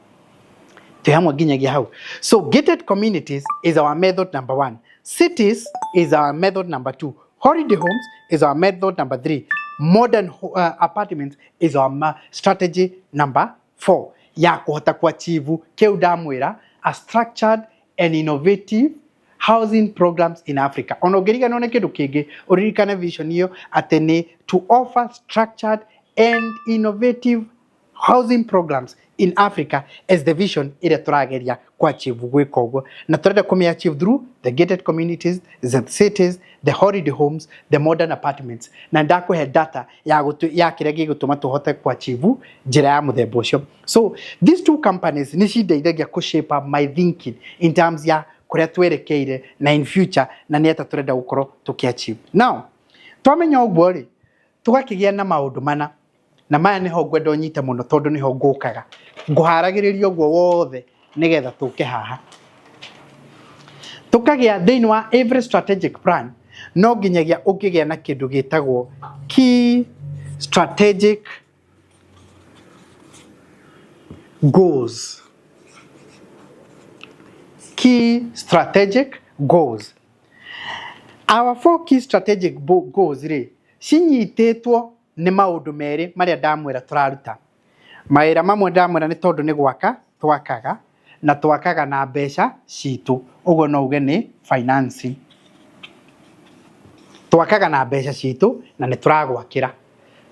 Speaker 1: hamwe nginyagia hau so gated communities is our method number 1 cities is our method number 2 holiday homes is our method number 3 modern apartments is our strategy number 4 ya kuhota kwa achieve kiu ndamwira a structured and innovative housing programs in Africa onogeriga none kindu kingi uririkane vision hiyo atene to offer structured and innovative housing programs in Africa as the vision ire turageria kwa achieve gwika uguo na turenda kumi achieve through the gated communities, the cities, the holiday homes, the modern apartments na ndakuhe data ya kiria gigutuma tuhote kwa achieve njira ya muthemba ucio so these two companies ni cindeithagia ku shape up my thinking in terms ya kuria twerekeire na in future na nieta turenda gukorwo tukiachieve now twamenya uguo ri tugakigia na maundu mana na maya niho ngwenda unyite muno tondu niho ngukaga nguharagiriria uguo wothe nigetha tuke haha tukagia thiini wa every strategic plan no nginyagia ukigia na kindu gitagwo key strategic goals our 4 key strategic goals ri cinyitetwo ni maundu meri maria ndamwira turaruta mawira mamwe ndamwira ni tondu ni gwaka twakaga na twakaga na mbeca citu uguo no uge ni financing twakaga na mbeca citu na ni turagwakira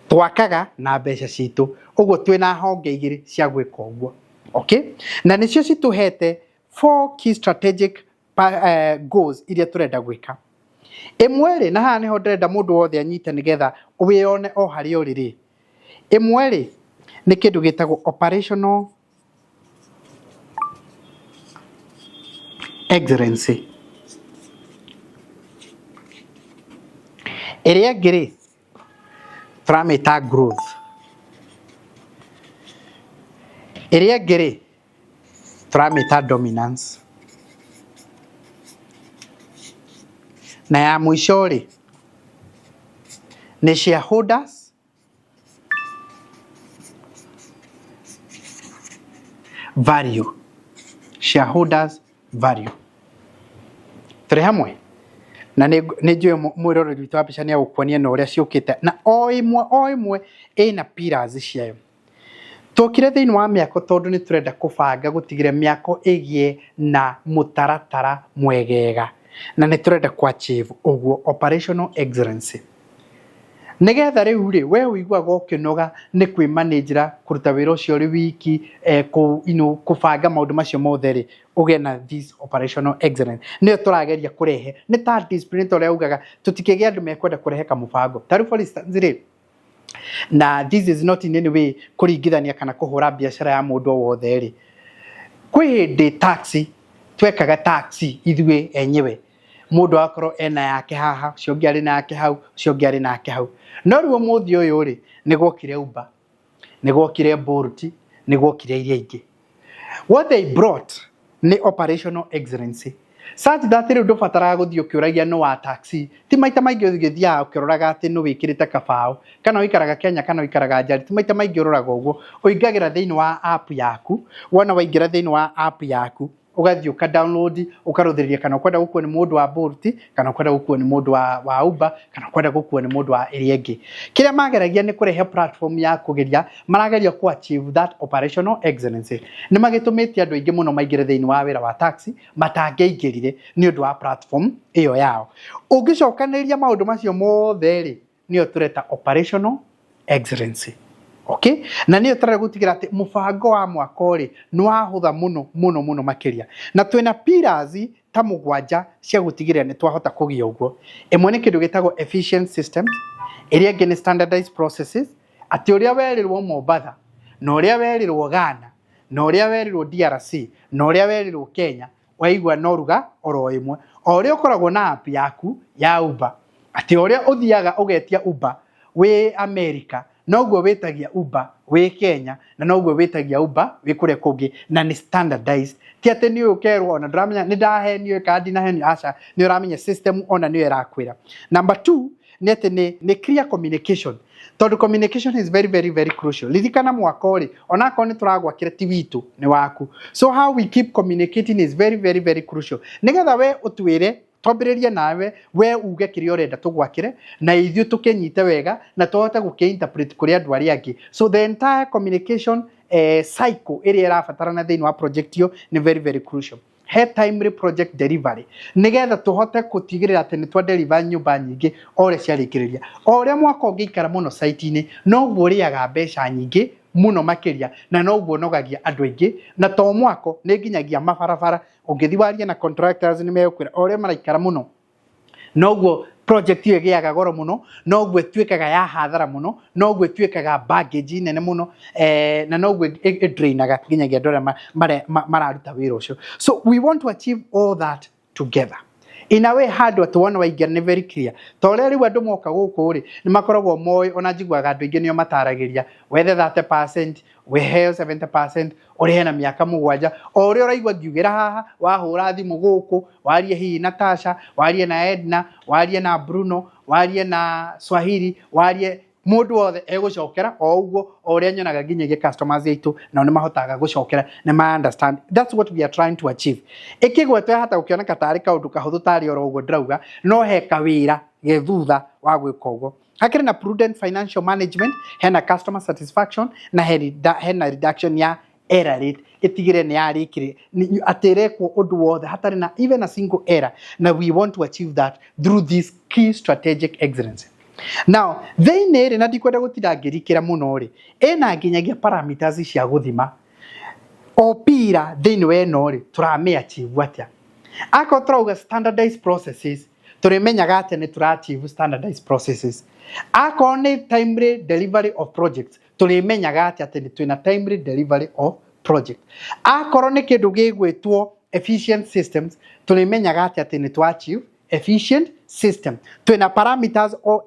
Speaker 1: twakaga na mbeca citu uguo twina honge igiri cia gwika uguo okay na nicio cituhete 4 key strategic goals iria turenda gwika imwe ri na haha niho ndenda mundu wothe anyite nigetha wiyone o hari uriri imwe ri ni kindu gitagwo operational excellency iria ngiri turamita growth iria ngiri turamita dominance na ya mwisho ri ni shareholders value. Shareholders value. Tũrĩ hamwe na nĩ njũĩ mwĩroreri witũ wa mbica nĩ agũkuonia na ũrĩa ciũkĩte na o imwe ĩna pillars ciayo. Tũkire thĩinĩ wa mĩako tondũ nĩ tũrenda kũbanga gũtigĩrĩra mĩako ĩgĩe na mũtaratara mwegega na nĩ tũrenda achieve ũguo operational excellence. Nĩgetha rĩu rĩ we ũiguaga ũkĩnoga nĩ kwĩ manager kũruta wĩra ũcio ũrĩ wiki kũbanga maũndũ macio mothe rĩ ũgĩe na this operational excellence. Nĩyo tũrageria kũrehe nĩ ta discipline ũrĩa ugaga tũtikĩgĩa andũ mekwenda kũrehe kamũbango. Tarĩu for instance rĩ na this is not in any way kũringithania kana kũhũra biacara ya mũndũ o wothe rĩ kwĩ hĩndĩ taxi twekaga taxi ithuĩ enyewe mũndũ akorwo ena yake haha ũcio ũngĩ arĩ na yake hau ũcio ũngĩ arĩ na yake hau no rĩu mũthĩ ũyũ rĩ nĩ gwokire Uber nĩ gwokire Bolt nĩ gwokire iria ingĩ. What they brought nĩ operational excellence such that rĩu ndũbataraga gũthiĩ ũkĩũragia no wa taxi ti maita maingĩ ũgĩthiaga ũkĩroraga atĩ nĩ wĩkĩrĩte kabaũ kana ũikaraga Kenya kana ũikaraga Njari ti maita maingĩ ũroraga ũguo ũingagĩra thĩinĩ wa app yaku wona waingĩra thĩinĩ wa app yaku ugathiĩ uka download ukaruthĩrĩria kana ukwenda gũkuo nĩ mũndũ wa Bolt kana ukwenda gũkuo nĩ mũndũ wa Uber kana ukwenda gũkuo nĩ mũndũ wa ĩrĩa ĩngĩ. Kĩrĩa mageragia nĩ kũrehe platform ya kũgeria marageria ku achieve that operational excellence. Nĩ magĩtũmĩte andũ aingĩ mũno maingĩre thĩinĩ wa wĩra wa taxi matangĩingĩrire nĩ ũndũ wa platform ĩyo yao. Ũngĩcokanĩrĩria maũndũ macio mothe rĩ nĩyo tũreta operational excellence. Okay, na niyo tũrenda gũtigĩra atĩ mũbango wa mwaka ũrĩ nĩ wahũtha mũno makĩria na twĩna pillars ta mũgwanja cia gũtigĩrĩra nĩ twahota kũgĩa ũguo. Ĩmwe nĩ kĩndũ gĩtagwo efficient systems, ĩrĩa ĩngĩ nĩ standardized processes, atĩ ũrĩa werirwo Mombatha na ũrĩa werirwo Ghana na ũrĩa werirwo DRC na ũrĩa werirwo Kenya waigua noruga oro ĩmwe o ũrĩa ũkoragwo na app yaku ya Uber atĩ ũrĩa ũthiaga ũgetia Uber wĩ America noguo wĩtagia Uber wĩ Kenya na noguo wĩtagia Uber wĩ kũrĩa kũngĩ na nĩ standardized ti atĩ nĩ ũkerwo ona ndĩramenya nĩ ndahenio kandi na henio aca nĩ ũramenya system ona nĩ ĩrakwĩra. Number 2 nĩ atĩ nĩ clear communication tondũ communication is very crucial. Ririkana mwaka ũrĩ ona akorwo nĩ tũragwakĩra ti witũ nĩ waku, so how we keep communicating is very crucial. Nĩgetha we ũtwĩre twambĩrĩria nawe we uge kĩrĩa ũrenda tũgwakĩre na ithuĩ tũkĩnyite wega na tũhote gũkĩinterpret kũrĩ andũ arĩa angĩ. So the entire communication cycle ĩrĩa ĩrabatarana thĩinĩ wa project ĩyo nĩ very crucial. He timely project delivery nĩgetha tũhote gũtigĩrĩra atĩ nĩ twa deliver nyũmba nyingĩ o ũrĩa ciarĩkĩrĩria. O ũrĩa mwaka ũngĩikara mũno site-inĩ noguo ũrĩaga mbeca nyingĩ mũno makĩria na noguo nogagia andũ aingĩ na to mwako nĩ nginyagia mabarabara ũngĩthi waria na contractors nĩ megũkwĩra o ũrĩa maraikara mũno noguo project ĩyo ĩgĩaga goro mũno noguo ĩtuĩkaga ya hathara mũno noguo ĩtuĩkaga baggage nene mũno na noguo ĩdrainaga nginyagia andũ arĩa mararuta wĩra ũcio. So we want to achieve all that together in a way handũ atĩ wona waingĩra nĩ very clear ta ũrĩa rĩu andũ moka gũkũ rĩ nĩ makoragwo moĩ ona njiguaga andũ aingĩ nĩo mataragĩria wethe 30% weheo 70% ũrĩhe na mĩaka mũgwanja o ũrĩa ũraigua ngiugĩra haha wahũra thimũ gũkũ warie hihi na Tasha warie na Edna warie na Bruno warie na Swahili warie mũndũ wothe egũcokera o ũguo o ũrĩa nyonaga nginyagia customers aitũ nao nĩ mahotaga gũcokera na ma understand. That's what we are trying to achieve. Ĩkĩgwetwo hata gũkĩoneka tarĩ kaũndũ kahũthũ tarĩ oro ũguo ndĩrauga no he kawĩra gethutha wa gwĩka ũguo. Hakĩrĩ na prudent financial management, hena customer satisfaction na hena reduction ya error rate itigire nĩ yarĩkire atĩrekwo ũndũ wothe hatarĩ na even a single error na we want to achieve that through this key strategic excellence. Now thĩinĩ rĩ na ndikwenda gũtinda ngĩrikĩra mũno rĩ ĩna nginyagia parameters cia gũthima o pira thĩinĩ wa ĩno rĩ tũrame achieve atĩa. Akorwo tũrauga standardized processes tũrĩmenyaga atĩ nĩ tũra-achieve standardized processes. Akorwo nĩ timely delivery of projects tũrĩmenyaga atĩ nĩ twĩna timely delivery of project. Akorwo nĩ kĩndũ gĩgwĩtwo efficient systems tũrĩmenyaga atĩ nĩ twa-achieve efficient system. Twĩna parameters of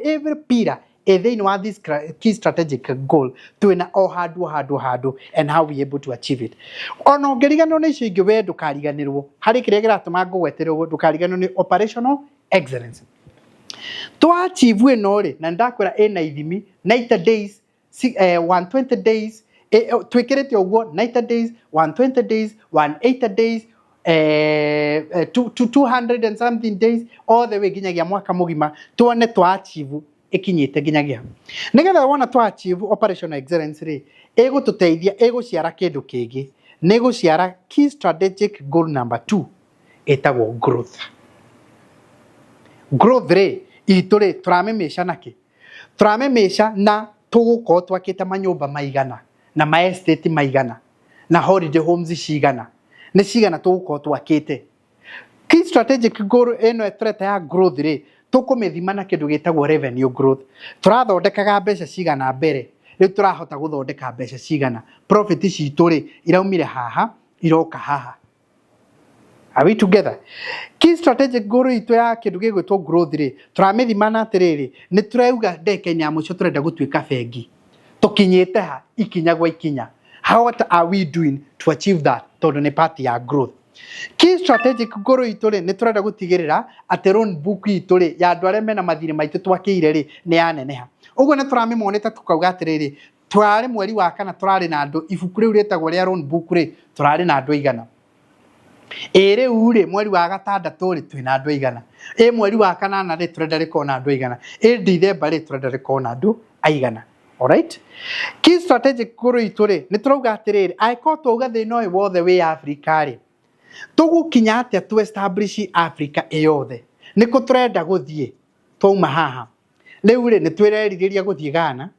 Speaker 1: every pillar thĩinĩ wa this key strategic goal twĩna o handũ and how we able to achieve it. Ona ũngĩriganĩrwo nĩ icio ingĩ we ndũkariganĩrwo harĩ kĩrĩa kĩratũma ngũgweterwo ndũkariganĩrwo nĩ operational excellence. Twa-achieve ĩno rĩ na ndakwĩra ĩna ithimi 90 days 120 days twikirite uguo 90 days 120 days 180 days 200 and something days all the way ginyagia mwaka mugima tuone twa achieve ikinyite ginyagia nigetha wona twa achieve operational excellence ri tuteithia ciara kindu kingi ciara key strategic goal number 2 etagwo growth ri ituri turamemesha naki turamemesha na tuguko twakite manyumba maigana na ma estate maigana na holiday homes cigana ne cigana tuguko twakite key strategic goal eno etreta ya growth ri tukumethima na kindu gitagwo revenue growth turathondekaga mbeca cigana mbere riu turahota guthondeka mbeca cigana profit citu ri iraumire haha iroka haha. Are we together? Key strategic goal itu ya kindu gigwitwo growth ri turamethima na atiriri ni turauga ndeke-ini ya muico turenda gutuika bengi tukinyite ha ikinya gwa ikinya. What are we doing to achieve that? Tondu ni part ya growth. Key strategic goal itu ri ni turenda gutigirira ati loan book itu ri ya andu aria mena mathire maitu twakire ri ni yaneneha. Uguo ni turamimoneta tukauga atiriri twari mweri wa kana turari na andu ibuku riu ritagwo ria loan book ri turari na andu igana. Ere ure mweri wa gatandatu ri twina andu igana. Mweri wa kanana ri turenda rikona andu igana. December ri turenda rikona andu aigana. Alright? Key strategic goal itu ri ni turauga atiriri aiko tuga thina uyu wothe wi Africa ri tugukinya atia tu establish Africa eyothe niko turenda guthie twauma haha riu ri ni twireriria guthie Ghana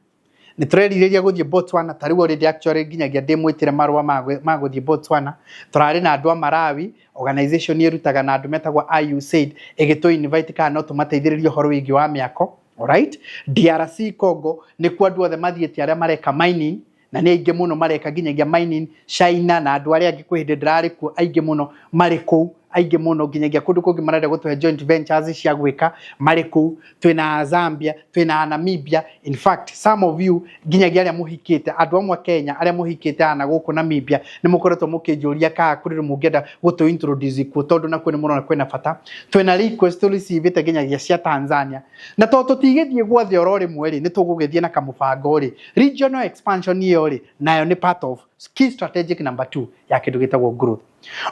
Speaker 1: ni tureriria guthie Botswana tariu already actually ginyagia ndimwitire marua maguthie Botswana turari na andu a Malawi organization irutaga na andu metagwo IUSAID igito invite kana no tumateithiririe horo wingi wa miako. Alright? DRC Congo ni kwa andu othe mathiete aria mareka mining na ni aingi muno mareka ginyagia mining China na andu aria angi kwihinde ndirari ku aingi muno mari ku aingi muno ginyagia kundu kungi marenda gutuhe joint ventures cia gwika mari ku twina Zambia twina Namibia. In fact some of you ginyagia aria muhikite andu amwe Kenya aria muhikite ana guku Namibia ni mukoretwo mukinjuria ka kurire mungenda gutu introduce ku tondu na kwene muno na kwena bata twina request receive ginyagia cia Tanzania na to tutigithie gwothe orori mweri ni tugugithie na kamubango ri regional expansion iyo ri nayo ni part of key strategic number 2 ya kindu gitagwo growth.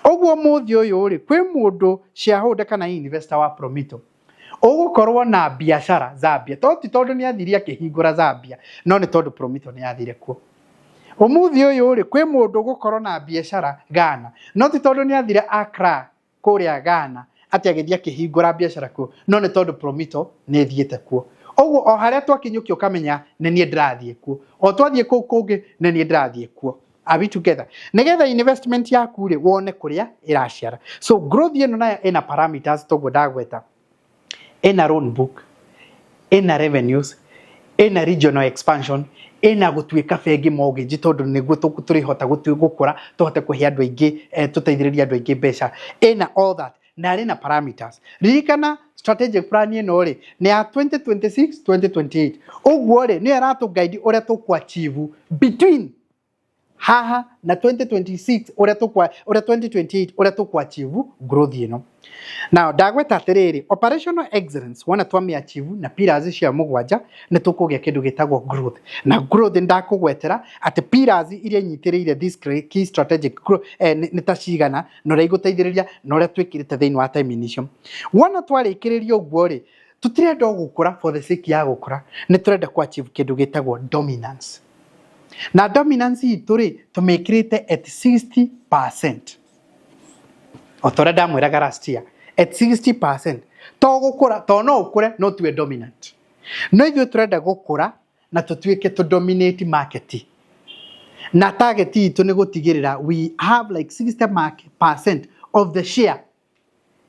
Speaker 1: Oguo muthi uyu ri kwi mundu shareholder kana investor wa Promito ugukorwo na biashara Zambia tondu ni athiri akihingura Zambia no ni tondu Promito ni athire kuo. Umuthi uyu ri kwi mundu ugukorwo na biashara Ghana no ti tondu ni athire Accra kuria Ghana ati agithia akihingura biashara kuo no ni tondu Promito ni thiete kuo. Oguo o haria twakinyuki ukamenya ni nie ndirathie kuo o twathie kuu kungi ni nie ndirathie kuo. Are we together? Nigetha investment yaku ri wone kuria iraciara. So growth ino nayo ina parameters togo dagweta. Ina loan book, ina revenues, ina regional expansion, ina gutuika bengi mortgage tondu niguo turihota gukura tuhote kuhe andu aingi tuteithiriria andu aingi mbeca. Ina all that na ina parameters. Ririkana strategic plan ino ri ni ya 2026 2028. Uguo ri ni aratu guide uria tuku achieve between haha na 2026 uria 2028 uria tukwa achieve growth ino. Now dagweta atiriri operational excellence wana twame achieve na pillars cia mugwanja ni tukugia kindu gitagwo growth na growth ndakugwetera ati pillars iria nyitiriire this key strategic ni tacigana no ria iguteithiriria no ria twikirite thiini wa time initial wana twarikiriria uguo ri tutirenda gukura for the sake ya gukura ni turenda ku achieve kindu gitagwo dominance. Na dominance itu ri tumikirite at 60%. Otora ndamwiraga last year at 60%. To gukura to no ukure no tuwe dominant. No ithuĩ turenda gukura na tutuike to dominate market. Na target itu ni gutigirira we have like 60% of the share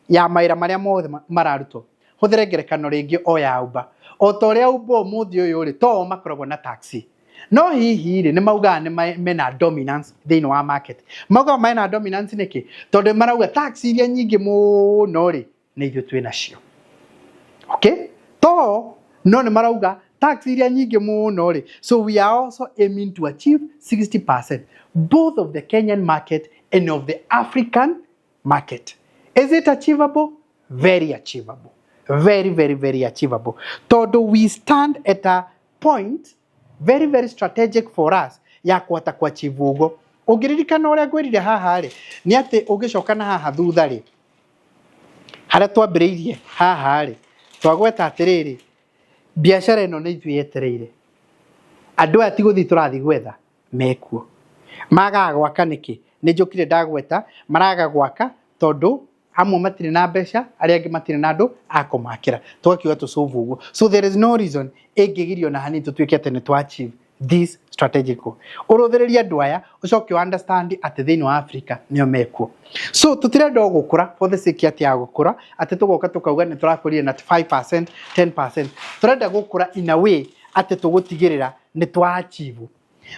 Speaker 1: ya maira maria mothe mararutwo. Huthire ngerekano ringi o ya Uber. Otoria Uber muthi uyu ri to makoragwo na taxi. No hihi ri ni mauga ni mena dominance thiini wa market. Mauga mena dominance niki tondu marauga taxi iria nyingi muno ri ni ithuĩ twina cio. Okay? To no ni marauga taxi iria nyingi muno ri. So we are also aiming to achieve 60% both of the Kenyan market and of the African market. Is it achievable? Very achievable. Very, very, very achievable. Todo we stand at a point very, very strategic for us. ya kuhota kwa achieve ugo ungiririkana uria ngwirire haha ri ni ati ungicoka na haha thutha ri haria twambiriirie haha ri twagweta atiriri biashara ino ni ithui yetereire andu aya tiguthi turathi gwetha mekuo maga gwaka niki ni njukire ndagweta maraga gwaka tondu amwe matire na mbeca aria angi matire na andu akumakira twakiuga tusolve uguo so there is no reason ingigirio na hani tutuike ati ni to achieve this strategic goal uruthiriria andu aya ucoke understand ati thiini wa Africa nio mekuo so tutirenda gukura for the sake ati ya gukura ati tugoka tukauga ni turakurire na 5% 10% turenda gukura in a way ati tugutigirira ni twa achieve.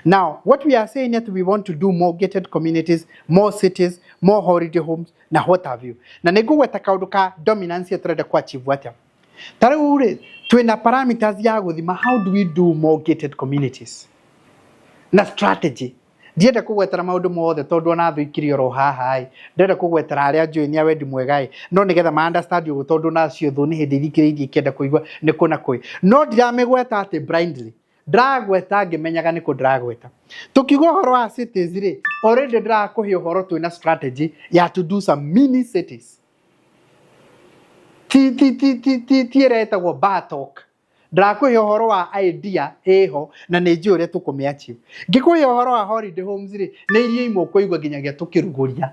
Speaker 1: Now, what we are saying is we want to do more gated communities, more cities, more holiday homes, na what have you. Na negugweta kaundu ka dominance turenda ku achieve atia. Tariu ri twina parameters ya guthima how do we do more gated communities. Na strategy. Ndienda kugwetera maundu mothe tondu ona thuikirio ro haha ndenda kugwetera aria njui ni awendi mwega no nigetha ma understand ugu tondu nacio thu ni hindi thikiririe kienda kuigwa ni kuna kwi no ndiramigweta ati blindly dragweta ngimenyaga niko dragweta tukiuga horo wa cities ri already drakuhe horo twina strategy ya to do some mini cities ti retagwo batok drakuhe horo wa idea eho na ni njui uria tukumiachieve ngikuhe horo wa holiday homes ri ni iria imwe kuigwa ginyagia tukiruguria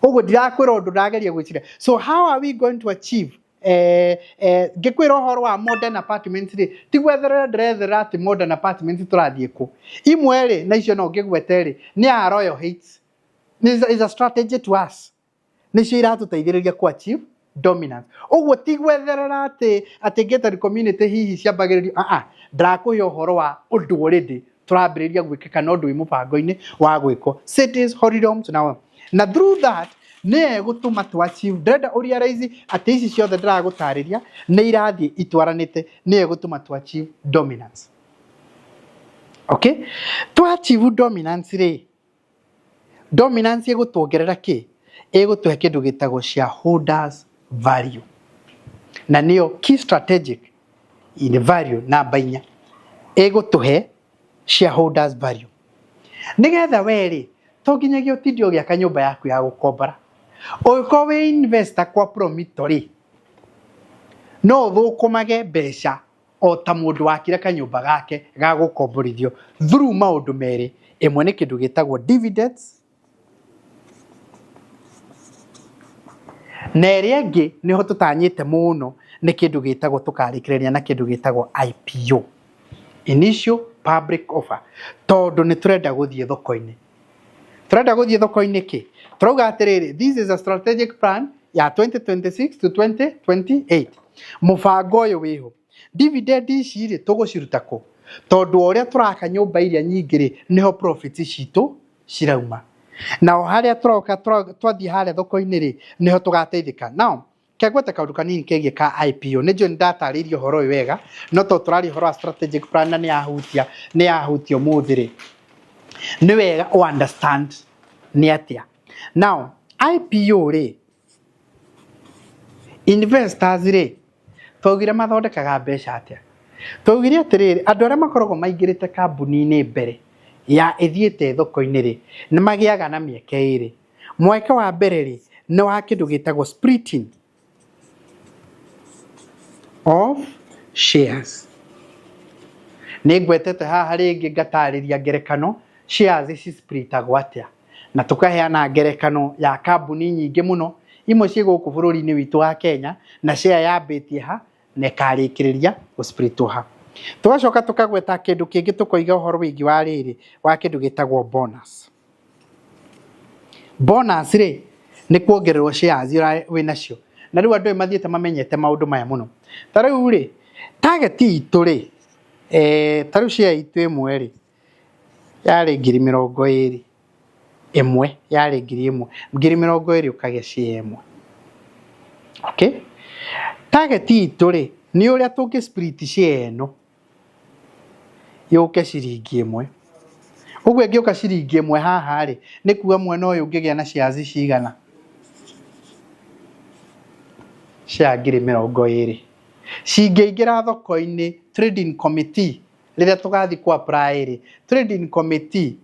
Speaker 1: ugo ndirakwira undu ndageria gwiciria so how are we going to achieve ngikwira horo wa modern apartments ri tigwetherera ndretherera ati modern apartments turathie ku imwe ri na icio no ngigwete ri ni a Royal Heights is a strategy to us nicio iratuteithiriria ku achieve dominance uguo tigwetherera ati gated community hihi ciambagiririo ndakuhe horo wa undu already turambiriria gwikika no ndu imupango-ini wa gwiko cities holiday homes na through that ne gutuma to achieve ndenda urealize ati ici ciothe ndiragutariria ni irathie itwaranite ne gutuma to achieve dominance. Okay, to achieve dominance ri dominance igutuongerera ki igutuhe kindu gitagwo shareholders value na niyo key strategic in value namba 4 igutuhe shareholders value nigetha weri to nginyagia utindio giaka nyumba yaku ya gukombora uko we investor kwa promontory no thukumage mbeca o ta mundu wakire kanyumba gake ga gukomborithio through maundu meri imwe ni kindu gitagwo dividends na iria ingi niho tutanyite muno ni kindu gitagwo tukarikireria na kindu gitagwo IPO initial public offer tondu ni turenda guthie thoko-ini turenda guthie thoko-ini ki turauga atiriri this is a strategic plan ya 2026 to 2028 mubango uyu wiho dividend ici ri tuguciruta ku tondu uria turaka nyumba iria nyingi ri niho profits citu cirauma na haria turoka twathie haria thoko-ini ri niho tugateithika now kegweta kaundu kanini kegie ka IPO ni njui ndataririo horo uyu wega no to turari horo wa strategic plan na ni ahutio muthiri ni wega o understand ni atia now IPO ri investors ri twaugire mathondekaga mbeca atia twaugire atiriri andu aria makoragwo maingirite kambuni-ini mbere ya ithiite thoko-ini ri ni magiaga na mieke iri mweke wa mbere ri ni wa kindu gitagwo splitting of shares ni ngwetete haha ringi ngatariria ngerekano shares ici splitagwo atia na tukaheana ngerekano ya kambuni nyingi muno imwe ci guku bururi-ini witu wa Kenya na share yambitie ha na karikiriria gusplitwo ha tugacoka tukagweta kindu kingi tukoiga uhoro wingi wa riri wa kindu gitagwo bonus ri ni kuongererwo shares wi nacio na riu andu mathiete mamenyete maundu maya muno tariu ri target itu ri tariu share itu imwe ri yari 20,000 imwe yari 1,000 ukagia share imwe okay target itu ri ni uria tungi split share eno yuke ciringi imwe uguo ngiuka ciringi imwe haha ri ni kuga mwena uyu ngigia na shares cigana share 20,000 cingiingira thoko-ini trading committee rĩrĩa tũgathi ku apply rĩ trading committee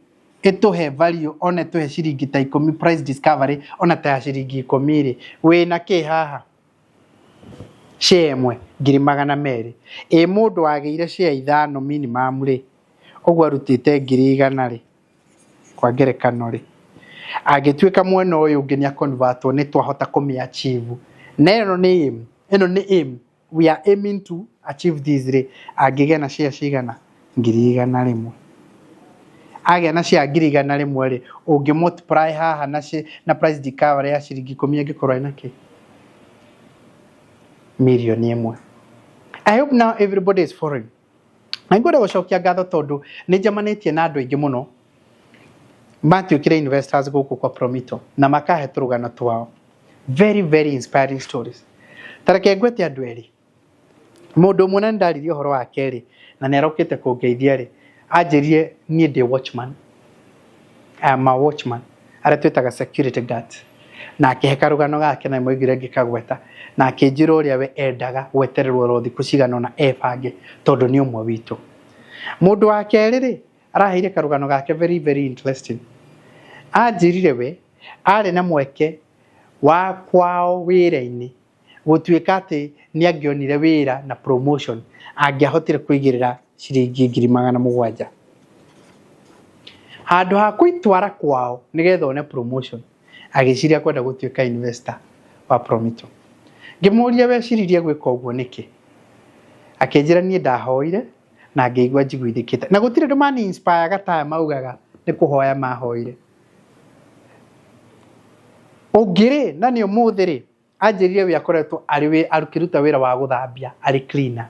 Speaker 1: ituhe value ona tuhe ciringi ta 10 price discovery ona ta ciringi 10 rĩ wĩna kĩ haha share ĩmwe 200,000 mũndũ wagĩire share 5 minimum rĩ ũguo arutĩte 100,000 rĩ kwa ngerekano rĩ agĩtuĩka mwena ũyũ ũngĩ nĩ convertwo nĩ twahota kũmĩ achieve na ĩno nĩ aim we are aiming to achieve this rĩ angĩgĩa na share cigana 100,000 agĩa na share 100,000 rĩ ũngĩ multiply haha na price discovery ya ciringi 10 angĩkorwo ina kĩ milioni 1. I hope now everybody is following. Ngwenda gũcokia ngatho tondũ nĩ njamanĩtie na andũ aingĩ mũno matuĩkire investors gũkũ kwa Promito na makahe tũrũgano twao. Very very inspiring stories. Tareke ngwete andũ erĩ. Mũndũ ũmwe nĩ ndaririe ũhoro wake rĩ na nĩ arokete kũngeithia rĩ anjĩrie niĩ ndĩ watchman. I am a watchman. Arĩa twĩtaga security guard. Na akĩhe karũgano gake na moigire ngĩkagweta na akĩnjĩra ũrĩa we endaga gwetererwo ro thikũ cigana na ebange tondũ nĩ ũmwe witũ. Mũndũ wa kerĩ rĩ araheire karũgano gake very very interesting. Anjĩrire we arĩ na mweke wa kwao wĩra-inĩ gũtuĩka atĩ nĩ angĩonire wĩra na promotion angĩahotire kũigĩrĩra ciringi 700,000 handũ ha kwĩtwara kwao nĩgetha one promotion agĩciria kwenda gũtuĩka investor wa Promito. Ngĩmũria weciririe gwĩka ũguo nĩkĩ akĩnjĩra niĩ ndahoire na ngĩigua njiguithĩkĩte na gũtirĩ andũ mani inspire gataya maugaga nĩ kũhoya mahoire ũngĩrĩ na nĩ ũmũthĩ rĩ anjĩrire we akoretwo arũkĩruta wĩra wa gũthambia arĩ cleaner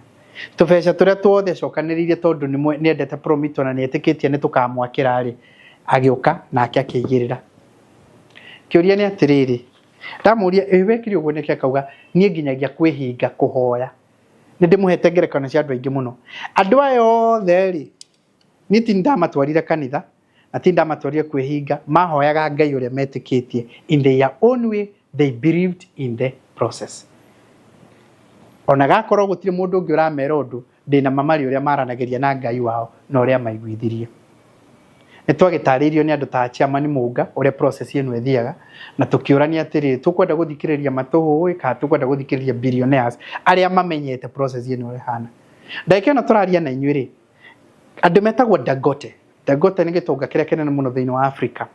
Speaker 1: tũbeca tũrĩa tuothe cokanĩrĩirie tondũ nĩ endete Promito na nĩ etĩkĩtie nĩ tũkamwakĩra rĩ agĩũka nake akĩigĩrĩra. Kĩũria nĩ atĩrĩrĩ ndamũria wekire ũguo nĩkĩ akauga niĩ nginyagia kwĩhinga kũhoya nĩ ndĩmũhete ngerekano cia andũ aingĩ mũno andũ aya othe rĩ niĩ ti ndamatwarire kanitha na ti ndamatwarire kwĩhinga mahoyaga Ngai ũrĩa metĩkĩtie in their own way they believed in the process. Ona gakorwo gũtirĩ mũndũ ũngĩ ũramera ũndũ ndĩna mamari ũrĩa maranagĩria na Ngai wao na ũrĩa maiguithirie. Nĩ twagĩtarĩirio nĩ andũ ta Chairman Mũnga ũrĩa process ĩno ĩthiaga na tũkĩũrania atĩrĩ tũkwenda gũthikĩrĩria matũhũĩ kana tũkwenda gũthikĩrĩria billionaires arĩa mamenyete process ĩno ĩhana. Ndagĩka ĩno tũraria na inyuĩ rĩ andũ metagwo Dangote nĩ gĩtonga kĩrĩa kĩnene mũno thĩinĩ wa Africa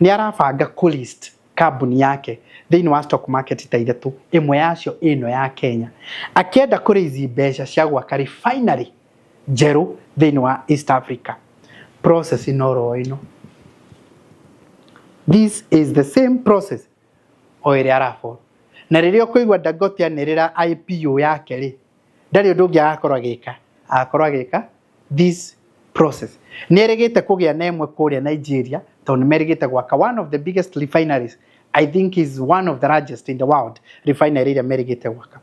Speaker 1: nĩ arabanga kũ-list kambuni yake thĩinĩ wa stock market ta ithatũ ĩmwe yacio ĩno ya Kenya akĩenda kũrĩithi mbeca cia gwaka refinery njerũ thĩinĩ wa East Africa. Process inoro ino. This is the same process oire arafo. Na rĩrĩa ũkũigua Dangote anĩrĩra IPO yake rĩ ndarĩ ũndũ ũngĩ agakorwo agĩka this process. Nĩ erĩgĩte kũgĩa na ĩmwe kũrĩa Nigeria tondũ nĩ merĩgĩte gwaka one of the biggest refineries I think is one of the largest in the world refinery ĩrĩa merĩgĩte gwaka.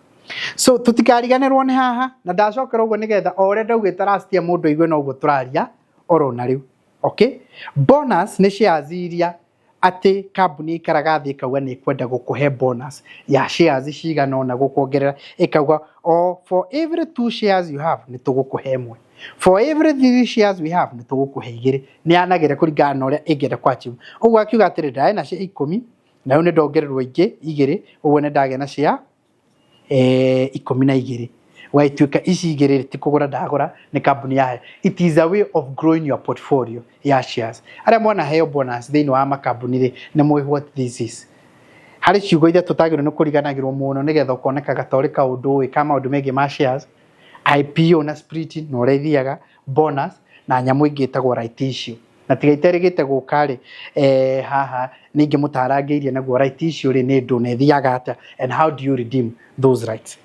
Speaker 1: So tũtikariganĩrwo nĩ haha na ndacokera ũguo nĩgetha o ũrĩa ndaugĩte last year mũndũ aigue no ũguo tũraria oro na rĩu. Okay, bonus nĩ shares iria atĩ kambuni ikaraga thĩ ikauga nĩ kwenda gũkũhe bonus ya shares cigana na gũkuongerera ikauga for every 2 shares you have nĩ tũgũkũhe 1, for every 3 shares we have nĩ tũgũkũhe 2. Nĩ anagĩre kũringana na ũrĩa ĩngĩenda kwachieve. Ũguo akiuga atĩrĩ ndaĩ na share 10 na nĩ ndongererwo ingĩ 2 ũguo nĩ ndagĩa na share 12 waituĩka ici 2 ti kũgũra ndagũra nĩ kambuni yahe. It is a way of growing your portfolio ya shares. Arĩa mwana heo bonus thĩinĩ wa makambuni rĩ nĩ mũĩ what this is. Harĩ ciugo iria tũtagĩrwo nĩ kũriganagĩrwo mũno nĩgetha ũkonekaga ta ũrĩ kaũndũ ũĩ kama maũndũ megiĩ ma shares IPO na split na ũrĩa ithiaga bonus na nyamũ ingĩ ĩtagwo right issue. Na tiga iterĩgĩte gũka rĩ haha ningĩ mũtarangĩirie naguo right issue rĩ nĩ ndũ na ithiaga atĩa and how do you redeem those rights.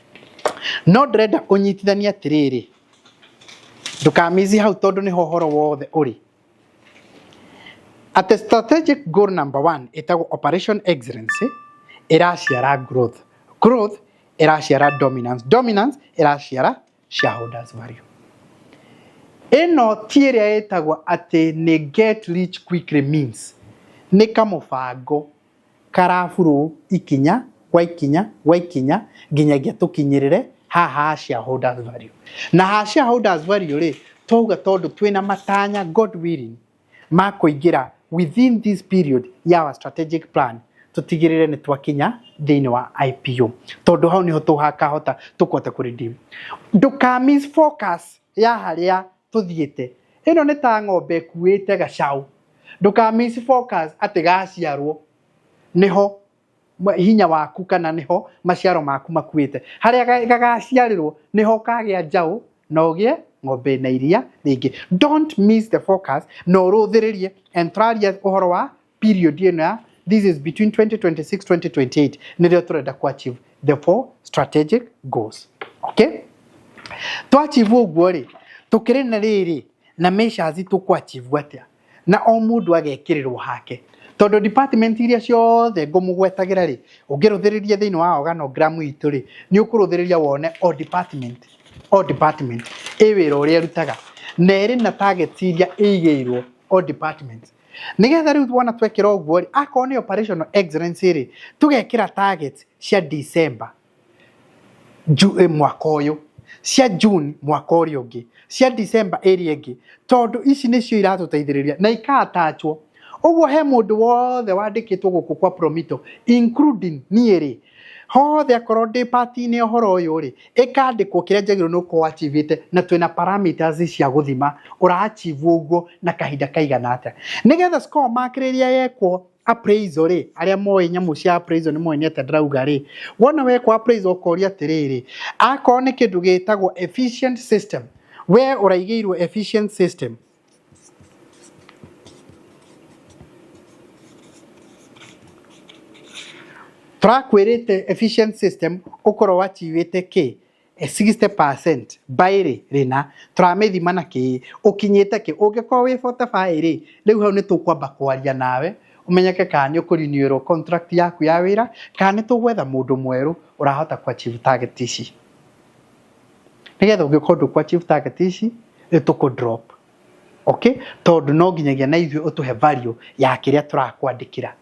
Speaker 1: No ndĩrenda ũnyitithanie atĩrĩrĩ ndũkamizi hau tondũ nĩ ũhoro wothe ũrĩ at strategic goal number 1 ĩtagwo operation excellence ĩraciara growth ĩraciara dominance ĩraciara shareholders value. Ĩno ti ĩrĩa ĩtagwo atĩ nĩ get rich quickly means nĩ kamũbango karaburu ikinya gwa ikinya nginyagia tũkinyĩrĩre haha shareholders value. Na ha shareholders value rĩ twauga tondu twina matanya God willing ma kuingira within this period ya our strategic plan tutigirire ni twakinya thiini wa IPO tondu hau niho tuhakahota tukwota kuredeem nduka miss focus ya haria tuthiete ino ni ta ng'ombe kuite gacau nduka miss focus ati gaciarwo niho hinya waku kana niho maciaro maku makuite haria gagaciarirwo niho kagia njau no gie ng'ombe na iria ringi don't miss the focus no ruthiririe entraria uhoro wa period ino ya this is between 2026 2028 nirio turenda ku achieve the 4 strategic goals okay to achieve uguo ri tukire na riri na measures tuku achieve atia na o mundu agekirirwo hake tondu department iria ciothe ngumugwetagira ri ungiruthiriria thiini wa organogram itu ri ni ukuruthiriria wone o department ewira uria erutaga na eri na target iria eigeirwo o department nigetha riu wona twekira uguo ri akorwo ni operational excellence ri tugekira target cia December mwaka uyu cia June mwaka uyu ungi cia December area ingi tondu ici nicio iratuteithiriria na ikatachwo uguo he mundu wothe wandikitwo guku kwa Promito including nieri hothe akorwo ndi party ni ohoro uyu ri ikandikwo kiria njagiro nuko achievite na twina parameters cia guthima ura achieve uguo na kahinda kaigana atia nigetha score makiriria yekwo appraisal ri aria moe nyamu cia appraisal ni moe ni ata drauga ri wona wekwo appraisal koria atiriri akorwo ni kindu gitagwo efficient system we uraigeirwo efficient system turakwirite efficient system ukoro wachiwite ki 60% bairi rina turamethima na ki ukinyite ki ungikwa wi 45 ri riu hau ni tukwamba kwaria nawe umenyeke kani ukurinewero contract yaku ya wira kani tugwetha mundu mweru urahota kwa achieve target ici nigetha ungikorwo kwa achieve target ici tuku drop okay tondu no nginyagia na ithuĩ utuhe value ya kiria turakwandikira.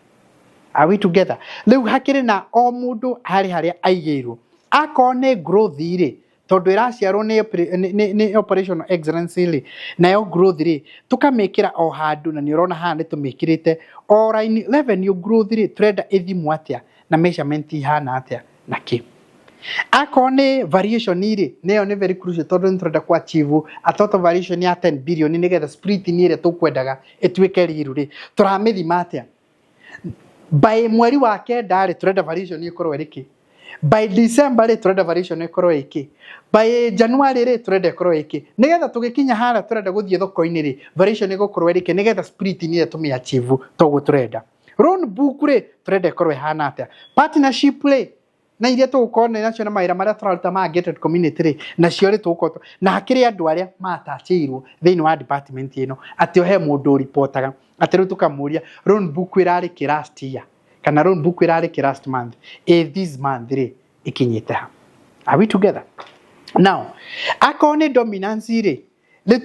Speaker 1: Are we together? Riu hakiri na o mundu hari haria aigeirwo akone growth ri tondu iraciarwo ni operational excellence ri nayo growth ri tukamekira o handu na ni urona haha ni tumekirite o line revenue growth ri trend ithimu atia na measurement ihana atia na ki akone variation ri nayo ni very crucial tondu ni turenda ku achieve a total variation ya 10 billion nigetha split ni ire tukwendaga etwike riru ri turamithima atia by mweri wa kenda ri turenda variation ikorwo riki by December ri turenda variation ikorwo iki by January ri turenda ikorwo iki nigetha tugikinya hara turenda guthie thoko-ini ri variation igokorwo riki nigetha split ni tumi achieve togu turenda loan book ri turenda ikorwo hana atia partnership ri na iria tugukorwo nacio na maira maria turaruta ma gated community ri nacio ri tugukorwo na hakiri andu aria matachirwo thiini wa department ino ati he mundu reportaga ati riu tukamuria loan book irari ki last year kana loan book irari ki last month this month ri ikinyite ha. Are we together? Now akone dominance ri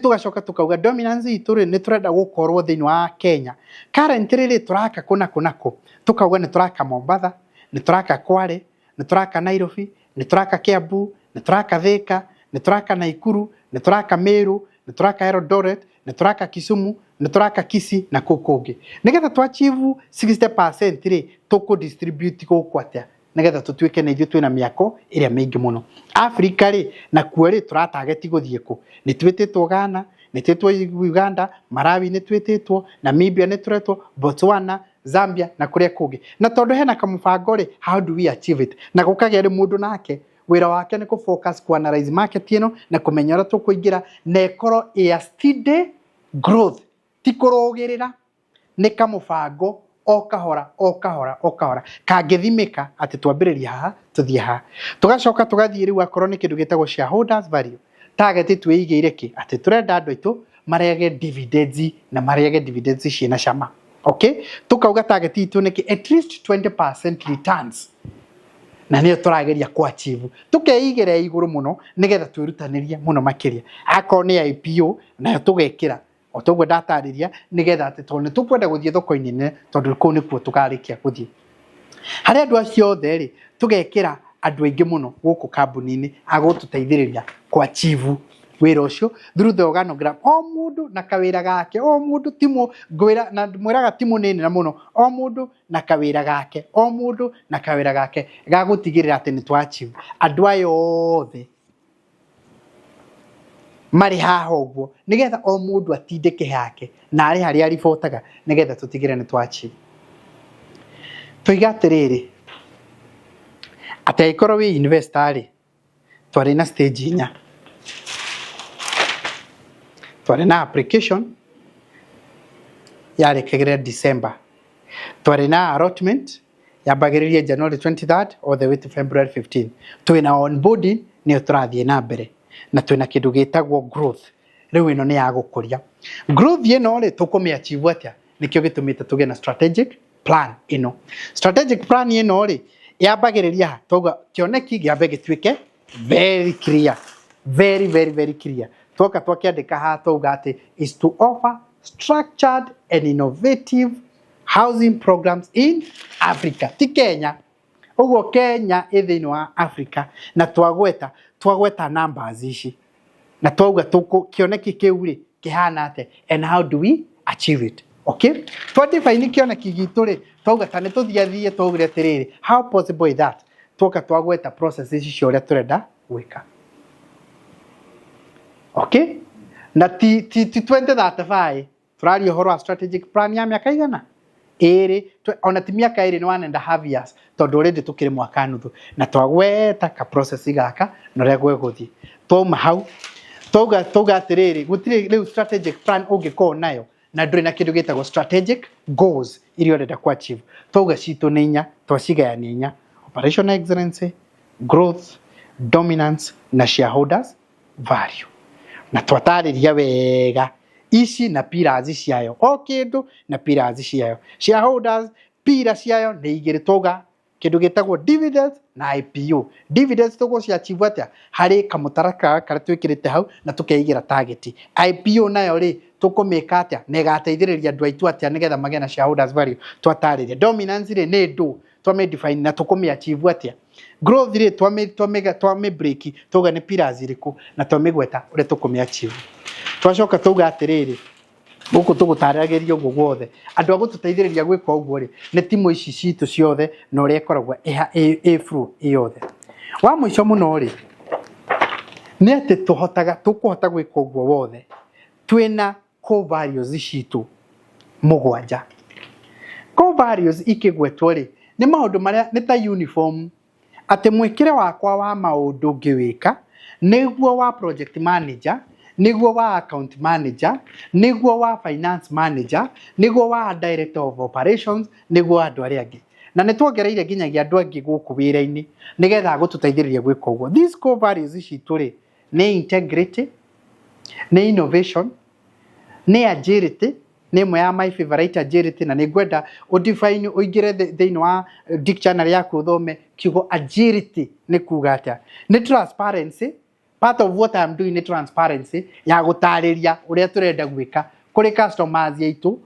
Speaker 1: tugacoka tukauga dominance itu ri ni turenda gukorwo thiini wa Kenya currently ri turaka kunako tukauga ni turaka Mombasa ni turaka Kwale ni turaka Nairobi ni turaka Kiambu ni turaka Thika ni turaka Naikuru ni turaka Meru ni turaka Eldoret ni turaka Kisumu ni turaka Kisii na kukungi nigetha tu achieve 60% ri tuku distribute guku atia nigetha tutwike na ithuĩ twina miako iria mingi muno Africa ri na kuo ri turatarget guthie ku ni twititwo Ghana ni twitwo Uganda Malawi ni twititwo Namibia ni twitwo Botswana Zambia na kuria kungi na tondu hena kamubango ri how do we achieve it na gukagia ri mundu nake wira wake ni ku focus ku analyze market ino na kumenya ura tukuingira na ikoro ya steady growth tikurogirira ni kamubango o kahora kangithimika ati twambiriria haha tuthie haha tugacoka tugathie riu akorwo ni kindu gitagwo shareholders value target twiigeire ki ati turenda andu aitu mariage dividends na mariage dividends ciina cama okay tukauga target itu ni ki at least 20% returns na niyo turageria ku achieve tukeigire iguru muno nigetha twirutaniria muno makiria akorwo ni IPO na tugekira o togwe datariria nigetha ati tondu tukwenda guthie thoko-ini ne tondu ku nikuo tukarikia guthie hari andu acio theri tugekira andu aingi muno guku kambuni-ini agututeithiriria ku achieve wira ucio through the organogram o mundu na kawira gake o mundu timo ngwira na mwiraga timo nini na muno o mundu na kawira gake o mundu na kawira gake gagutigirira ati ni twachieve andu ayo othe mari haha uguo nigetha o mundu atindike hake na ari hari aribotaga nigetha tutigire ni twachieve tuigatiriri ati ikoro wi investor twari na stage inya twari na application yarekegere December twari na allotment yambagiririe January 23rd all the way to February 15 twina onboarding ni turathie na mbere na twina kindu gitagwo growth riu ino ni ya gukuria growth ino ri tukumia achieve atia nikio gitumite tuge na strategic plan ino strategic plan ino ri yambagiriria toga kioneki giambe gitwike very clear very clear toka twakiandika ha toga ati is to offer structured and innovative housing programs in Africa ti Kenya ugo Kenya ithini wa Africa na twagweta numbers ici na twauga tuko kioneki kiuri kihana ate and how do we achieve it okay define kioneki gitu ri twauga tane tuthiathie twaugira tiriri how possible is that toka twagweta process ici cia uria turenda gwika okay na ti 2035 turari horo wa strategic plan ya miaka igana ere ona ti miaka iri ni 1.5 years tondu already tukire mwaka nuthu na twagweta ka process igaka no ria gweguthi toma hau toga tiriri gutire riu strategic plan ungiko nayo na nduri na kindu gitagwo strategic goals irio renda ku achieve toga citu ni inya twacigaya inya operational excellence growth dominance na shareholders value na twatariria wega ici na pillars ciayo o kindu na pillars ciayo shareholders pillars ciayo ni igiri toga kindu gitagwo dividends na IPO dividends togo cia achieve atia hari kamutaraka kare twikirite hau na tukeigira target IPO nayo ri tukumika atia negateithiriria andu aitu atia nigetha mage na shareholders value twatariria dominance ri ni ndu twame define na tukumi achieve atia growth ri twame break toga ni pillars iriku na twamigweta uri tukumi achieve twacoka tuga atiriri guku tugutarageria uguo gwothe andu agututeithiriria gwika uguo ri ni timu ici citu ciothe no ri ekoragwo flow yothe wa muico muno ri ni ati tukuhota gwika uguo wothe twina core values citu mugwanja core values ikigwetwo ri ni maundu maria ni ta uniform ati mwikire wakwa wa maundu ngiwika niguo wa project manager niguo wa account manager niguo wa finance manager niguo wa director of operations niguo andu aria angi na nitwongereire nginyagia andu angi guku wira-ini nigetha gututeithiriria gwika uguo these core values citu ri ni integrity ni innovation ni agility ni mwe ya my favorite agility na nigwenda udefine uigire theini wa dictionary yaku uthome kiugo agility ni kuga atia ni transparency part of what I'm doing ni transparency ya gutariria uria turenda gwika kuri customers yaitu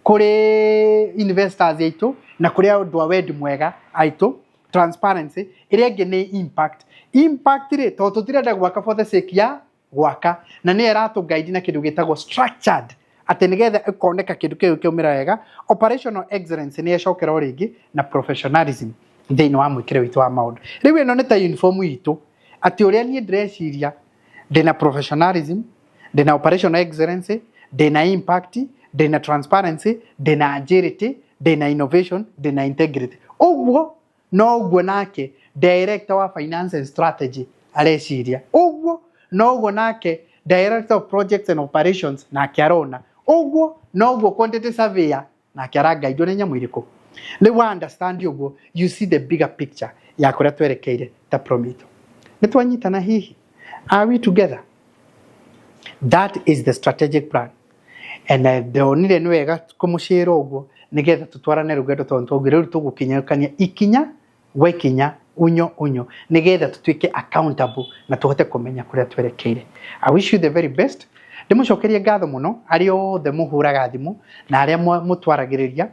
Speaker 1: kuri investors yaitu na kuri andu a wendi mwega aitu transparency iria ngi ni impact ri to tutirenda gwaka for the sake ya gwaka na ni eratu guide na kindu gitagwo structured ati nigetha ikoneka kindu kiu kiumira wega operational excellence ni ecokera ringi na professionalism thiini wa mwikire witu wa maundu riu ino ni ta uniform yitu ati uria ni ndreciria ndina professionalism ndina operational excellence ndina impact ndina transparency ndina agility ndina innovation ndina integrity uguo no uguo nake director wa finance and strategy areciria uguo no uguo nake director of projects and operations na kiarona uguo no uguo quantity surveyor na kiaranga indo ni nyamu iriku le understand uguo you see the bigger picture ya kuria twerekeire ta Promito nitwanyitana hihi are we together that is the strategic plan and the only ni wega kumushira uguo nigetha tutwarane rugendo tonto ngire tugukinyakania ikinya gwekinya unyo nigetha tutwike accountable na tuhote kumenya kuria twerekeire I wish you the very best ndimucokerie ngatho muno ari othe muhuraga thimu na aria mutwaragiriria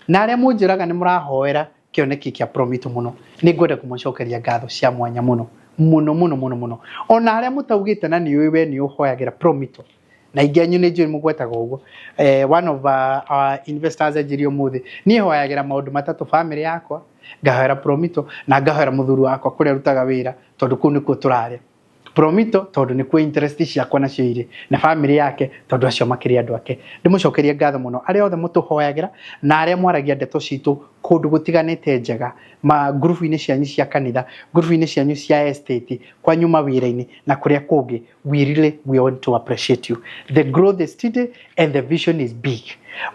Speaker 1: na aria munjiraga ni murahoera kioneki kia Promito muno ningwenda kumucokeria ngatho cia mwanya muno muno ona aria mutaugite na ni we ni uhoyagira Promito na ingenyu ni njuri mugwetaga uguo one of our investors ajirio muthi ni hoyagira maundu matatu family yakwa ngahoera Promito na ngahoera muthuru wakwa kuria rutaga wira tondu ku nikuo turaria Promito tondu nikuo interest ciakwa nacio iri na family yake tondu acio makiri andu ake ndimucokerie ngatho muno aria othe mutuhoyagira na aria mwaragia ndeto citu kundu gutiganite njega ma group ini cianyu cia kanitha group ini cianyu cia estate kwa nyuma wira-ini na kuria kungi we want to appreciate you. The growth is steady and the vision is big.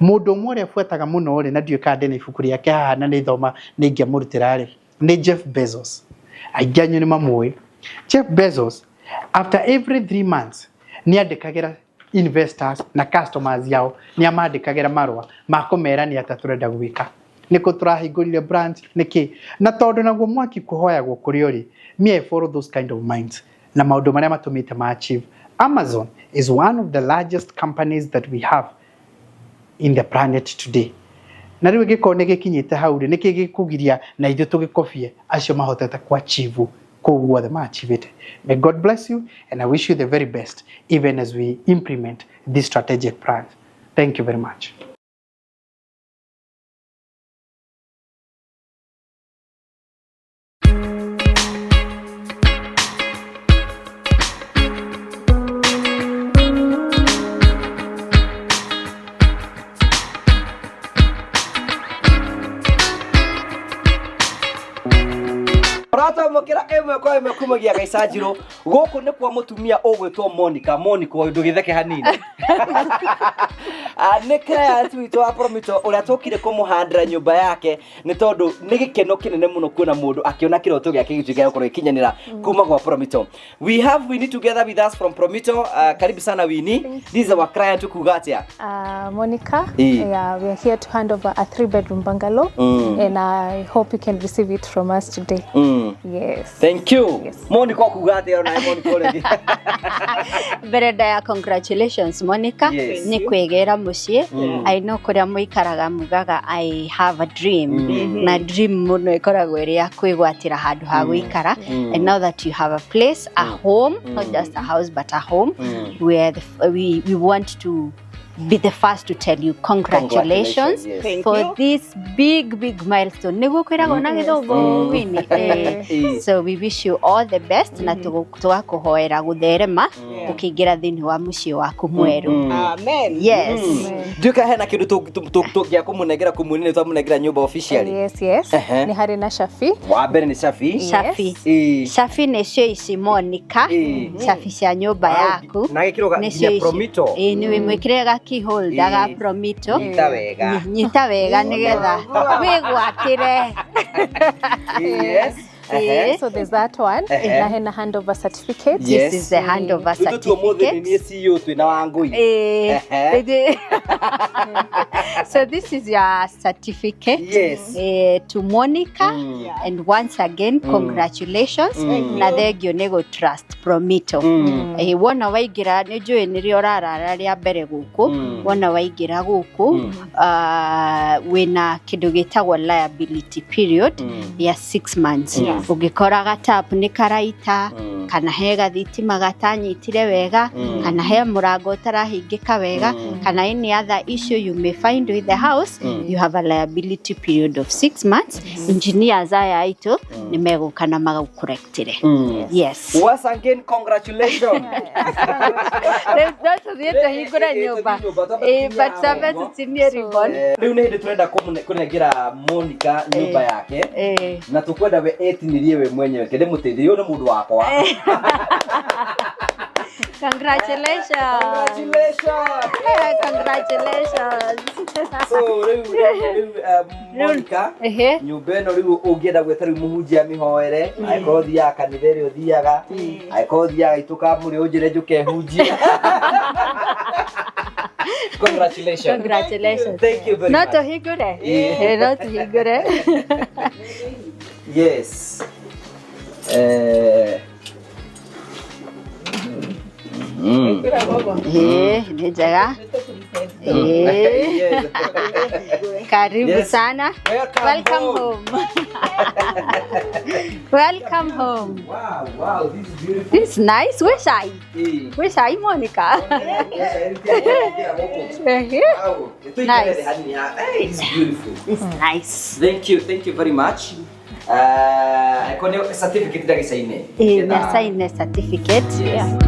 Speaker 1: Mundu mwe uria fuataga muno ri na ndiu kande ni ibuku riake haha na ni thoma ni ngiamurutira ri ni Jeff Bezos. Aiganyu ni mamui Jeff Bezos after every 3 months ni andikagira investors na customers yao ni amandikagira marwa makomera ni ataturenda gwika niko turahingurire branch niki na tondu naguo mwaki kuhoyagwo kuri ori me I follow those kind of minds na maundu maria matumite ma achieve. Amazon is one of the largest companies that we have in the planet today. Na riu gikone gikinyite hau ri niki gikugiria na ithu tugikofie acio mahotete ku achieve ko the achieve. May God bless you and I wish you the very best even as we implement this strategic plan. Thank you very much.
Speaker 2: Rata mukira emwe kwa emwe kumagia gaicajiro guku ni kwa mutumia ogwitwo Monica ndugitheke hanini Nikaya twito wa Promito uria tokire kumuhandira nyumba yake ni tondu ni gikeno kinene muno kuona mundu akiona kiroto giake gitukia gukoro ikinyanira kuma kwa Promito. We have Winnie together with us from Promito. Karibu sana Winnie. This is our client kugatia.
Speaker 3: Monica. Yeah, we are here to hand over a 3-bedroom bungalow and I hope you can receive it from us today. Yes.
Speaker 2: Thank you.
Speaker 3: Yes.
Speaker 2: Monica kugatia na Monica already.
Speaker 4: Bereda, congratulations Monica.
Speaker 2: Yes.
Speaker 4: Ni kwegera mucie. I know kuria muikaraga mugaga I have a dream. Na dream muno ikoragwo iri ya kwigwatira handu ha guikara. And now that you have a place, a home, not just a house but a home, where we want to be the first to tell you congratulations,
Speaker 2: yes.
Speaker 4: for this big milestone. Nego kwirago na githongo Winnie. So we wish you all the best na tugakuhoera gutherema ukiingira thini wa mucie waku mweru.
Speaker 5: Amen.
Speaker 4: Yes.
Speaker 2: Duka hena kindu tugia kumunegera kumunine twamunegera nyumba officially.
Speaker 3: Yes. Ni hari na Shafi.
Speaker 2: Wa mbere ni Shafi.
Speaker 4: Shafi. Shafi ni cio ici Monica. Shafi cia nyumba yaku.
Speaker 2: Na gikiroga ni Promito.
Speaker 4: Ni mwikirega keyholder ga Promito.
Speaker 2: Nyita wega
Speaker 4: nigetha wigwatire.
Speaker 2: Yes.
Speaker 3: So there's that one. Na hena handover certificate.
Speaker 4: This is the handover certificate. So this is your certificate.
Speaker 2: Yes.
Speaker 4: To Monica. And once again, congratulations. Na thegio nego trust Promito. Wona waigira nijue nirio rarara ria mbere guku. Wona waigira guku wina kindu gitagwo liability period ya 6 months. Ugikoraga tap ni karaita kana he gathitima gatanyitire wega kana he murango utarahingika wega kana any other issue you may find with the house, you have a liability period of 6 months. Engineers aya aitu ni meguka na magakurectire. Yes.
Speaker 2: Once again, congratulations.
Speaker 4: That's the higura nyumba. But sababu timie ribbon.
Speaker 2: Riu ni hindi turenda kunengira Monica nyumba yake. Na tukwenda we etinirie we mwenyewe kende muteithie uyu ni mundu wakwa.
Speaker 4: Congratulations.
Speaker 2: So Monica nyumba ino riu ungienda gweta riu muhunjia mihoere aikorwo thiaga kanitha ri uthiaga aikorwo thiaga ituka muri unjire njuke hunjia.
Speaker 4: Congratulations.
Speaker 2: Thank you very
Speaker 4: much.
Speaker 2: Not
Speaker 4: higure.
Speaker 2: Yeah.
Speaker 4: Not higure.
Speaker 2: Yes.
Speaker 4: Ni njega. Karibu
Speaker 2: Yes.
Speaker 4: sana.
Speaker 2: Welcome
Speaker 4: home. Welcome home.
Speaker 2: Wow, this is beautiful.
Speaker 4: This is nice. Where's I, Monica?
Speaker 2: Wow.
Speaker 4: Nice.
Speaker 2: Hey, it's beautiful.
Speaker 4: It's nice.
Speaker 2: Thank you very much. Kone certificate dagi saine.
Speaker 4: Na sign a certificate.
Speaker 2: Yes.
Speaker 4: Yeah.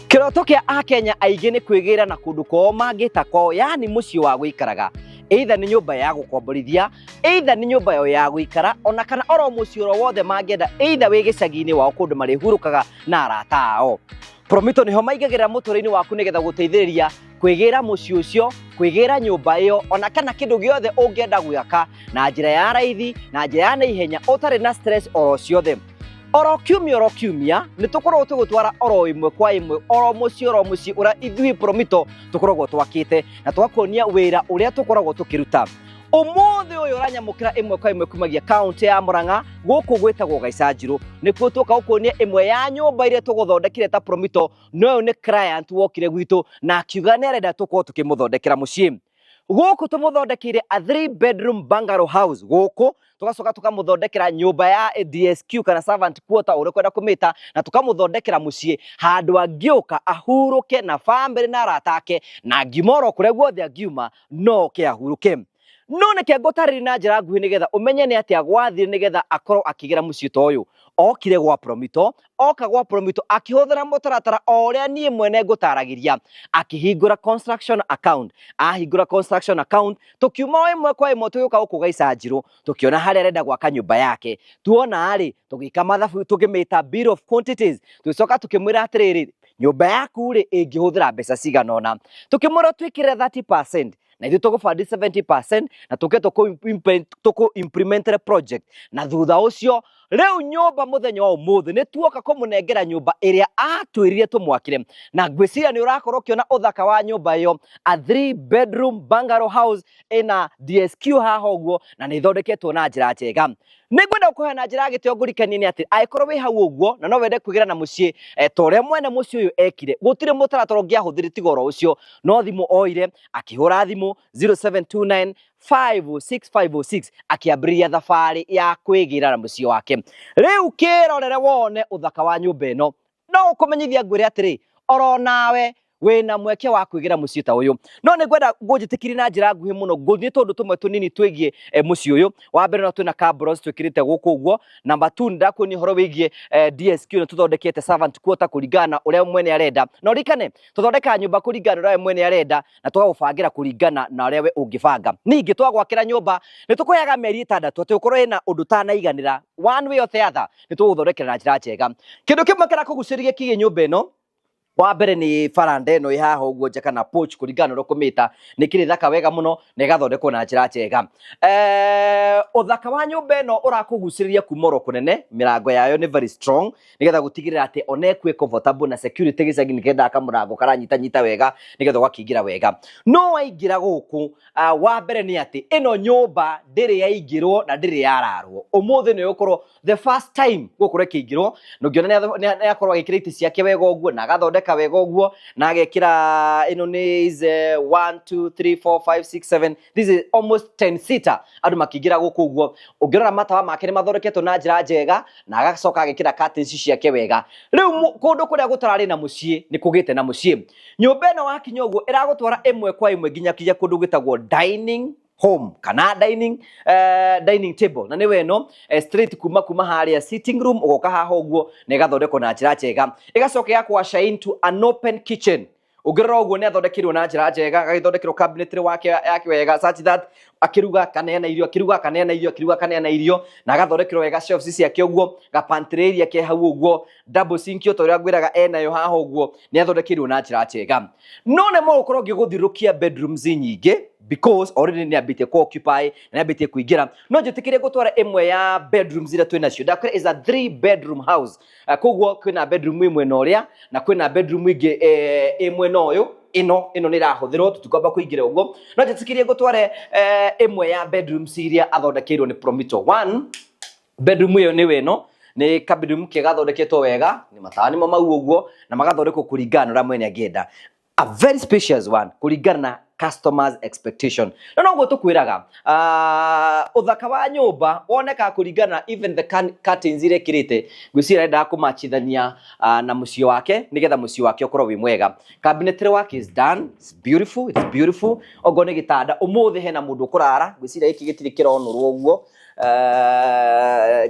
Speaker 2: Kiroto kia Akenya aingĩ nĩ kwĩgĩra na kũndũ kwao mangĩta kwao, yani mũciĩ wa gũikaraga. Either nĩ nyũmba ya gũkomborithia, either nĩ nyũmba yao ya gũikara, ona kana oro mũciĩ oro wothe mangĩenda, either wĩ gĩcagi-inĩ wao kũndũ marĩhurũkaga na arata ao. Promito nĩho maigagĩrĩra mũtũrĩre-inĩ waku nĩgetha gũteithĩrĩria kwĩgĩra mũciĩ ũcio, kwĩgĩra nyũmba ĩyo, ona kana kĩndũ gĩothe ũngĩenda gwaka na njĩra ya raithi, na njĩra ya naihenya ũtarĩ na stress oro ciothe. Oro kiumia nĩ tũkoragwo tũgĩtwara oro ĩmwe kwa ĩmwe oro mũciĩ ũrĩa ithuĩ Promito tũkoragwo twakĩte na twakuonia wĩra ũrĩa tũkoragwo tũkĩruta. Ũmũthĩ ũyũ ũranyamũkĩra ĩmwe kwa ĩmwe kumagia kaunti ya Murang'a gũkũ gwĩtagwo Gaicanjirũ, nĩkuo tũka gũkuonia ĩmwe ya nyũmba iria tũgũthondekire ta Promito, no ũyũ nĩ client wokire gwitũ na akiuga nĩ arenda tũkorwo tũkĩmũthondekera mũciĩ. Gũkũ tũmũthondekeire a 3-bedroom bungalow house gũkũ, tugacoka tukamũthondekera nyũmba ya DSQ kana servant quarter ũrĩa kwenda kũmĩta, na tukamũthondekera mũciĩ handũ angĩũka ahurũke na family na arata ake, na ngimoro kũrĩa guothe angiuma no ke ahurũke. No nĩkĩo ngũtarĩria na njĩra nguhĩ nĩgetha ũmenye nĩ atĩa gwathire nĩgetha akorwo akĩgĩra mũciĩ ta ũyũ. Okire gwa Promito, oka gwa Promito akĩhũthĩra mũtaratara o ũrĩa niĩ mwene ngũtaragĩria, akĩhingũra construction account. Ahingũra construction account, tũkiuma ĩmwe kwa ĩmwe tũgĩũka gũkũ Gaicanjirũ, tũkĩona harĩa arenda gwaka nyũmba yake. Tuona rĩ, tũgĩka mathabu tũkĩmĩta bill of quantities, tũgĩcoka tũkĩmwĩra atĩrĩrĩ, nyũmba yaku rĩ ĩngĩhũthĩra mbeca cigana ũna. Tũkĩmwĩra twĩkĩre 30%. Na ithuĩ tũgũbandi 70% na tũke tũkũ-implement project. Na thutha ũcio rĩu nyũmba mũthenya wa ũmũthĩ nĩ tuoka kũmũnengera nyũmba ĩrĩa atwĩrire tũmwakĩre. Na ngwĩciria nĩ ũrakorwo ũkĩona ũthaka wa nyũmba ĩyo, a 3-bedroom bungalow house ĩna DSQ haha ũguo na nĩ ĩthondeketwo na njĩra njega. Nĩngwenda gũkũhe na njĩra ya gĩtĩo ngũrikanie nĩ atĩ angĩkorwo wĩ hau ũguo na no wende kwĩgĩra na mũciĩ ta ũrĩa mwene mũciĩ ũyũ ekire, gũtirĩ mũtaratara ũngĩahũthĩrire tiga oro ũcio, no thimũ oire akĩhũra thimũ 0729 506 akĩambĩrĩria thabarĩ ya kwĩgĩra na mũciĩ wake. Rĩu kĩrorere wone ũthaka wa nyũmba ĩno, no ũkũmenyithia ngwĩre atĩrĩ, oro nawe wĩna mweke wa kwĩgĩra mũciĩ ta ũyũ. No nĩngwenda ngũnjĩtĩkĩrie na njĩra nguhĩ mũno, ngũthiĩ tondũ tũmwe tũnini twĩgiĩ mũciĩ ũyũ. Wa mbere no twĩna cabros twĩkĩrĩte gũkũ ũguo. Number 2 ndakuonia ũhoro wĩgiĩ DSQ na tũthondekete servant quarter kũringana na ũrĩa mwene arenda. Na ũrikane tũthondekaga nyũmba kũringana na ũrĩa mwene arenda na tũgagũbangĩra kũringana na ũrĩa we ũngĩbanga. Ningĩ twagwakĩra nyũmba nĩ tũkũheaga mĩeri 6 atĩ ũkorwo ĩna ũndũ tanaiganĩra one way or the other, nĩ tũgũthondekera na njĩra njega. Kĩndũ kĩmwe kĩrakũgucĩrĩria kĩgiĩ nyũmba ĩno, wa mbere nĩ baranda ĩno ĩ haha ũguo nja kana porch kũringana na ũrĩa ũkũmĩta, nĩ kĩrĩ thaka wega mũno na ĩgathondekwo na njĩra njega. Ũthaka wa nyũmba ĩno ũrakũgucĩrĩria kuma oro kũnene, mĩrango yayo nĩ very strong nĩgetha gũtigĩrĩra atĩ ona ĩkuĩ comfortable na security gĩcagi nĩgetha kamũrango karanyitanyita wega nĩgetha ũgakĩingĩra wega. No waingĩra gũkũ, wa mbere nĩ atĩ ĩno nyũmba ndĩrĩ yaingĩrwo na ndĩrĩ yararwo. Ũmũthĩ nĩ ũkorwo the first time gũkorwo ĩkĩingĩrwo, na ũngĩona nĩ akorwo agĩkĩra itĩ ciake wega ũguo na agathondeka wega ũguo na agekĩra ĩno nĩ 1 2 3 4 5 6 7, this is almost 10 seater. Andũ makĩingĩra gũkũ ũguo, ũngĩrora matawa make nĩ mathondeketwo na njĩra njega na agacoka agekĩra curtains ciake wega. Rĩu kũndũ kũrĩa gũtararĩ na mũciĩ nĩ kũgĩte na mũciĩ. Nyũmba ĩno wakinya ũguo ĩragũtwara ĩmwe kwa ĩmwe nginya kũndũ gwĩtagwo dining home kana dining table, na nĩwe ĩno straight kuma harĩa sitting room ũgoka haha ũguo na ĩgathondekwo na njĩra njega, ĩgacoka yakwaca into an open kitchen. Ũngĩrora ũguo nĩ athondekeirwo na njĩra njega, agĩthondekerwo cabinet wake yake wega such that akiruga kaneana irio, akiruga kaneana irio, akiruga kaneana irio, na agathondekerwo wega shelves ciake ũguo, gapantry area ke hau ũguo, double sink ota ũrĩa ngwĩraga enayo haha ũguo nĩ athondekeirwo na njĩra njega. No nĩ mũgũkorwo ngĩgũthiũrũkia bedrooms nyingĩ because already ni ambite ko occupy na ambite kuingira no njitikire gutwara imwe ya bedrooms ira twina cio dakora is a 3-bedroom house koguo kwina bedroom imwe no ria na kwina bedroom ingi imwe no yo ino ni rahuthirwo tutukomba kuingira ugo no njitikirie gutware imwe ya bedrooms iria athondekeirwo ni Promito 1 bedroom iyo ni weno ni kabedroom ke gathondeketwo wega ni matani mo mau uguo na magathondekwo kuringana na mwene angienda a very spacious one kuringana na customers expectation no go tukwiraga uthaka wa nyumba woneka kuringana even the curtains ire kirite gwicira enda kumachithania na mucio wake nigetha mucio wake ukorwo wi mwega cabinet work is done, it's beautiful ogo ni gitanda umuthi hena mundu kurara gwicira iki gitiri kironurwo uguo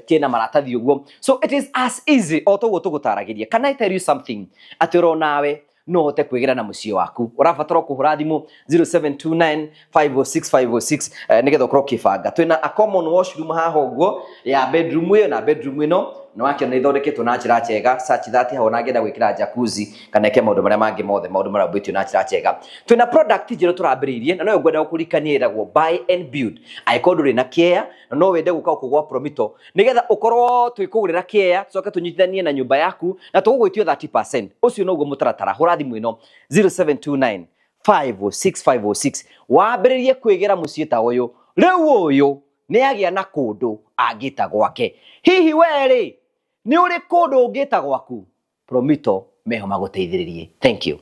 Speaker 2: kina maratathi uguo so it is as easy otogo tugutaragiria. Can I tell you something atiro nawe no hote kwigira na mucio waku urabatara kuhura thimu 0729506506 nigetha ukorwo kibanga twina a common washroom haha uguo ya bedroom iyo na bedroom ino no wake ni thondeketwo na njira njega search that ha ona ngenda gwikira jacuzzi kana ke maundu maria mangi mothe maundu maria mbitio na njira njega twina product njero turambiririe na no ngwenda gukurikaniiragwo buy and build aikondo ri na care na no wende guka ukugwa Promito nigetha ukorwo twikugurira care tucoke tunyitithanie na nyumba yaku na tugugwitio 30% ucio no guo mutaratara hura thimu ino 0729506506 wambiririe kwigira mucie ta uyu riu uyu ni agia na kundu angita gwake hihi weri ni uri kundu ungita gwaku Promito meho maguteithiririe. Thank you.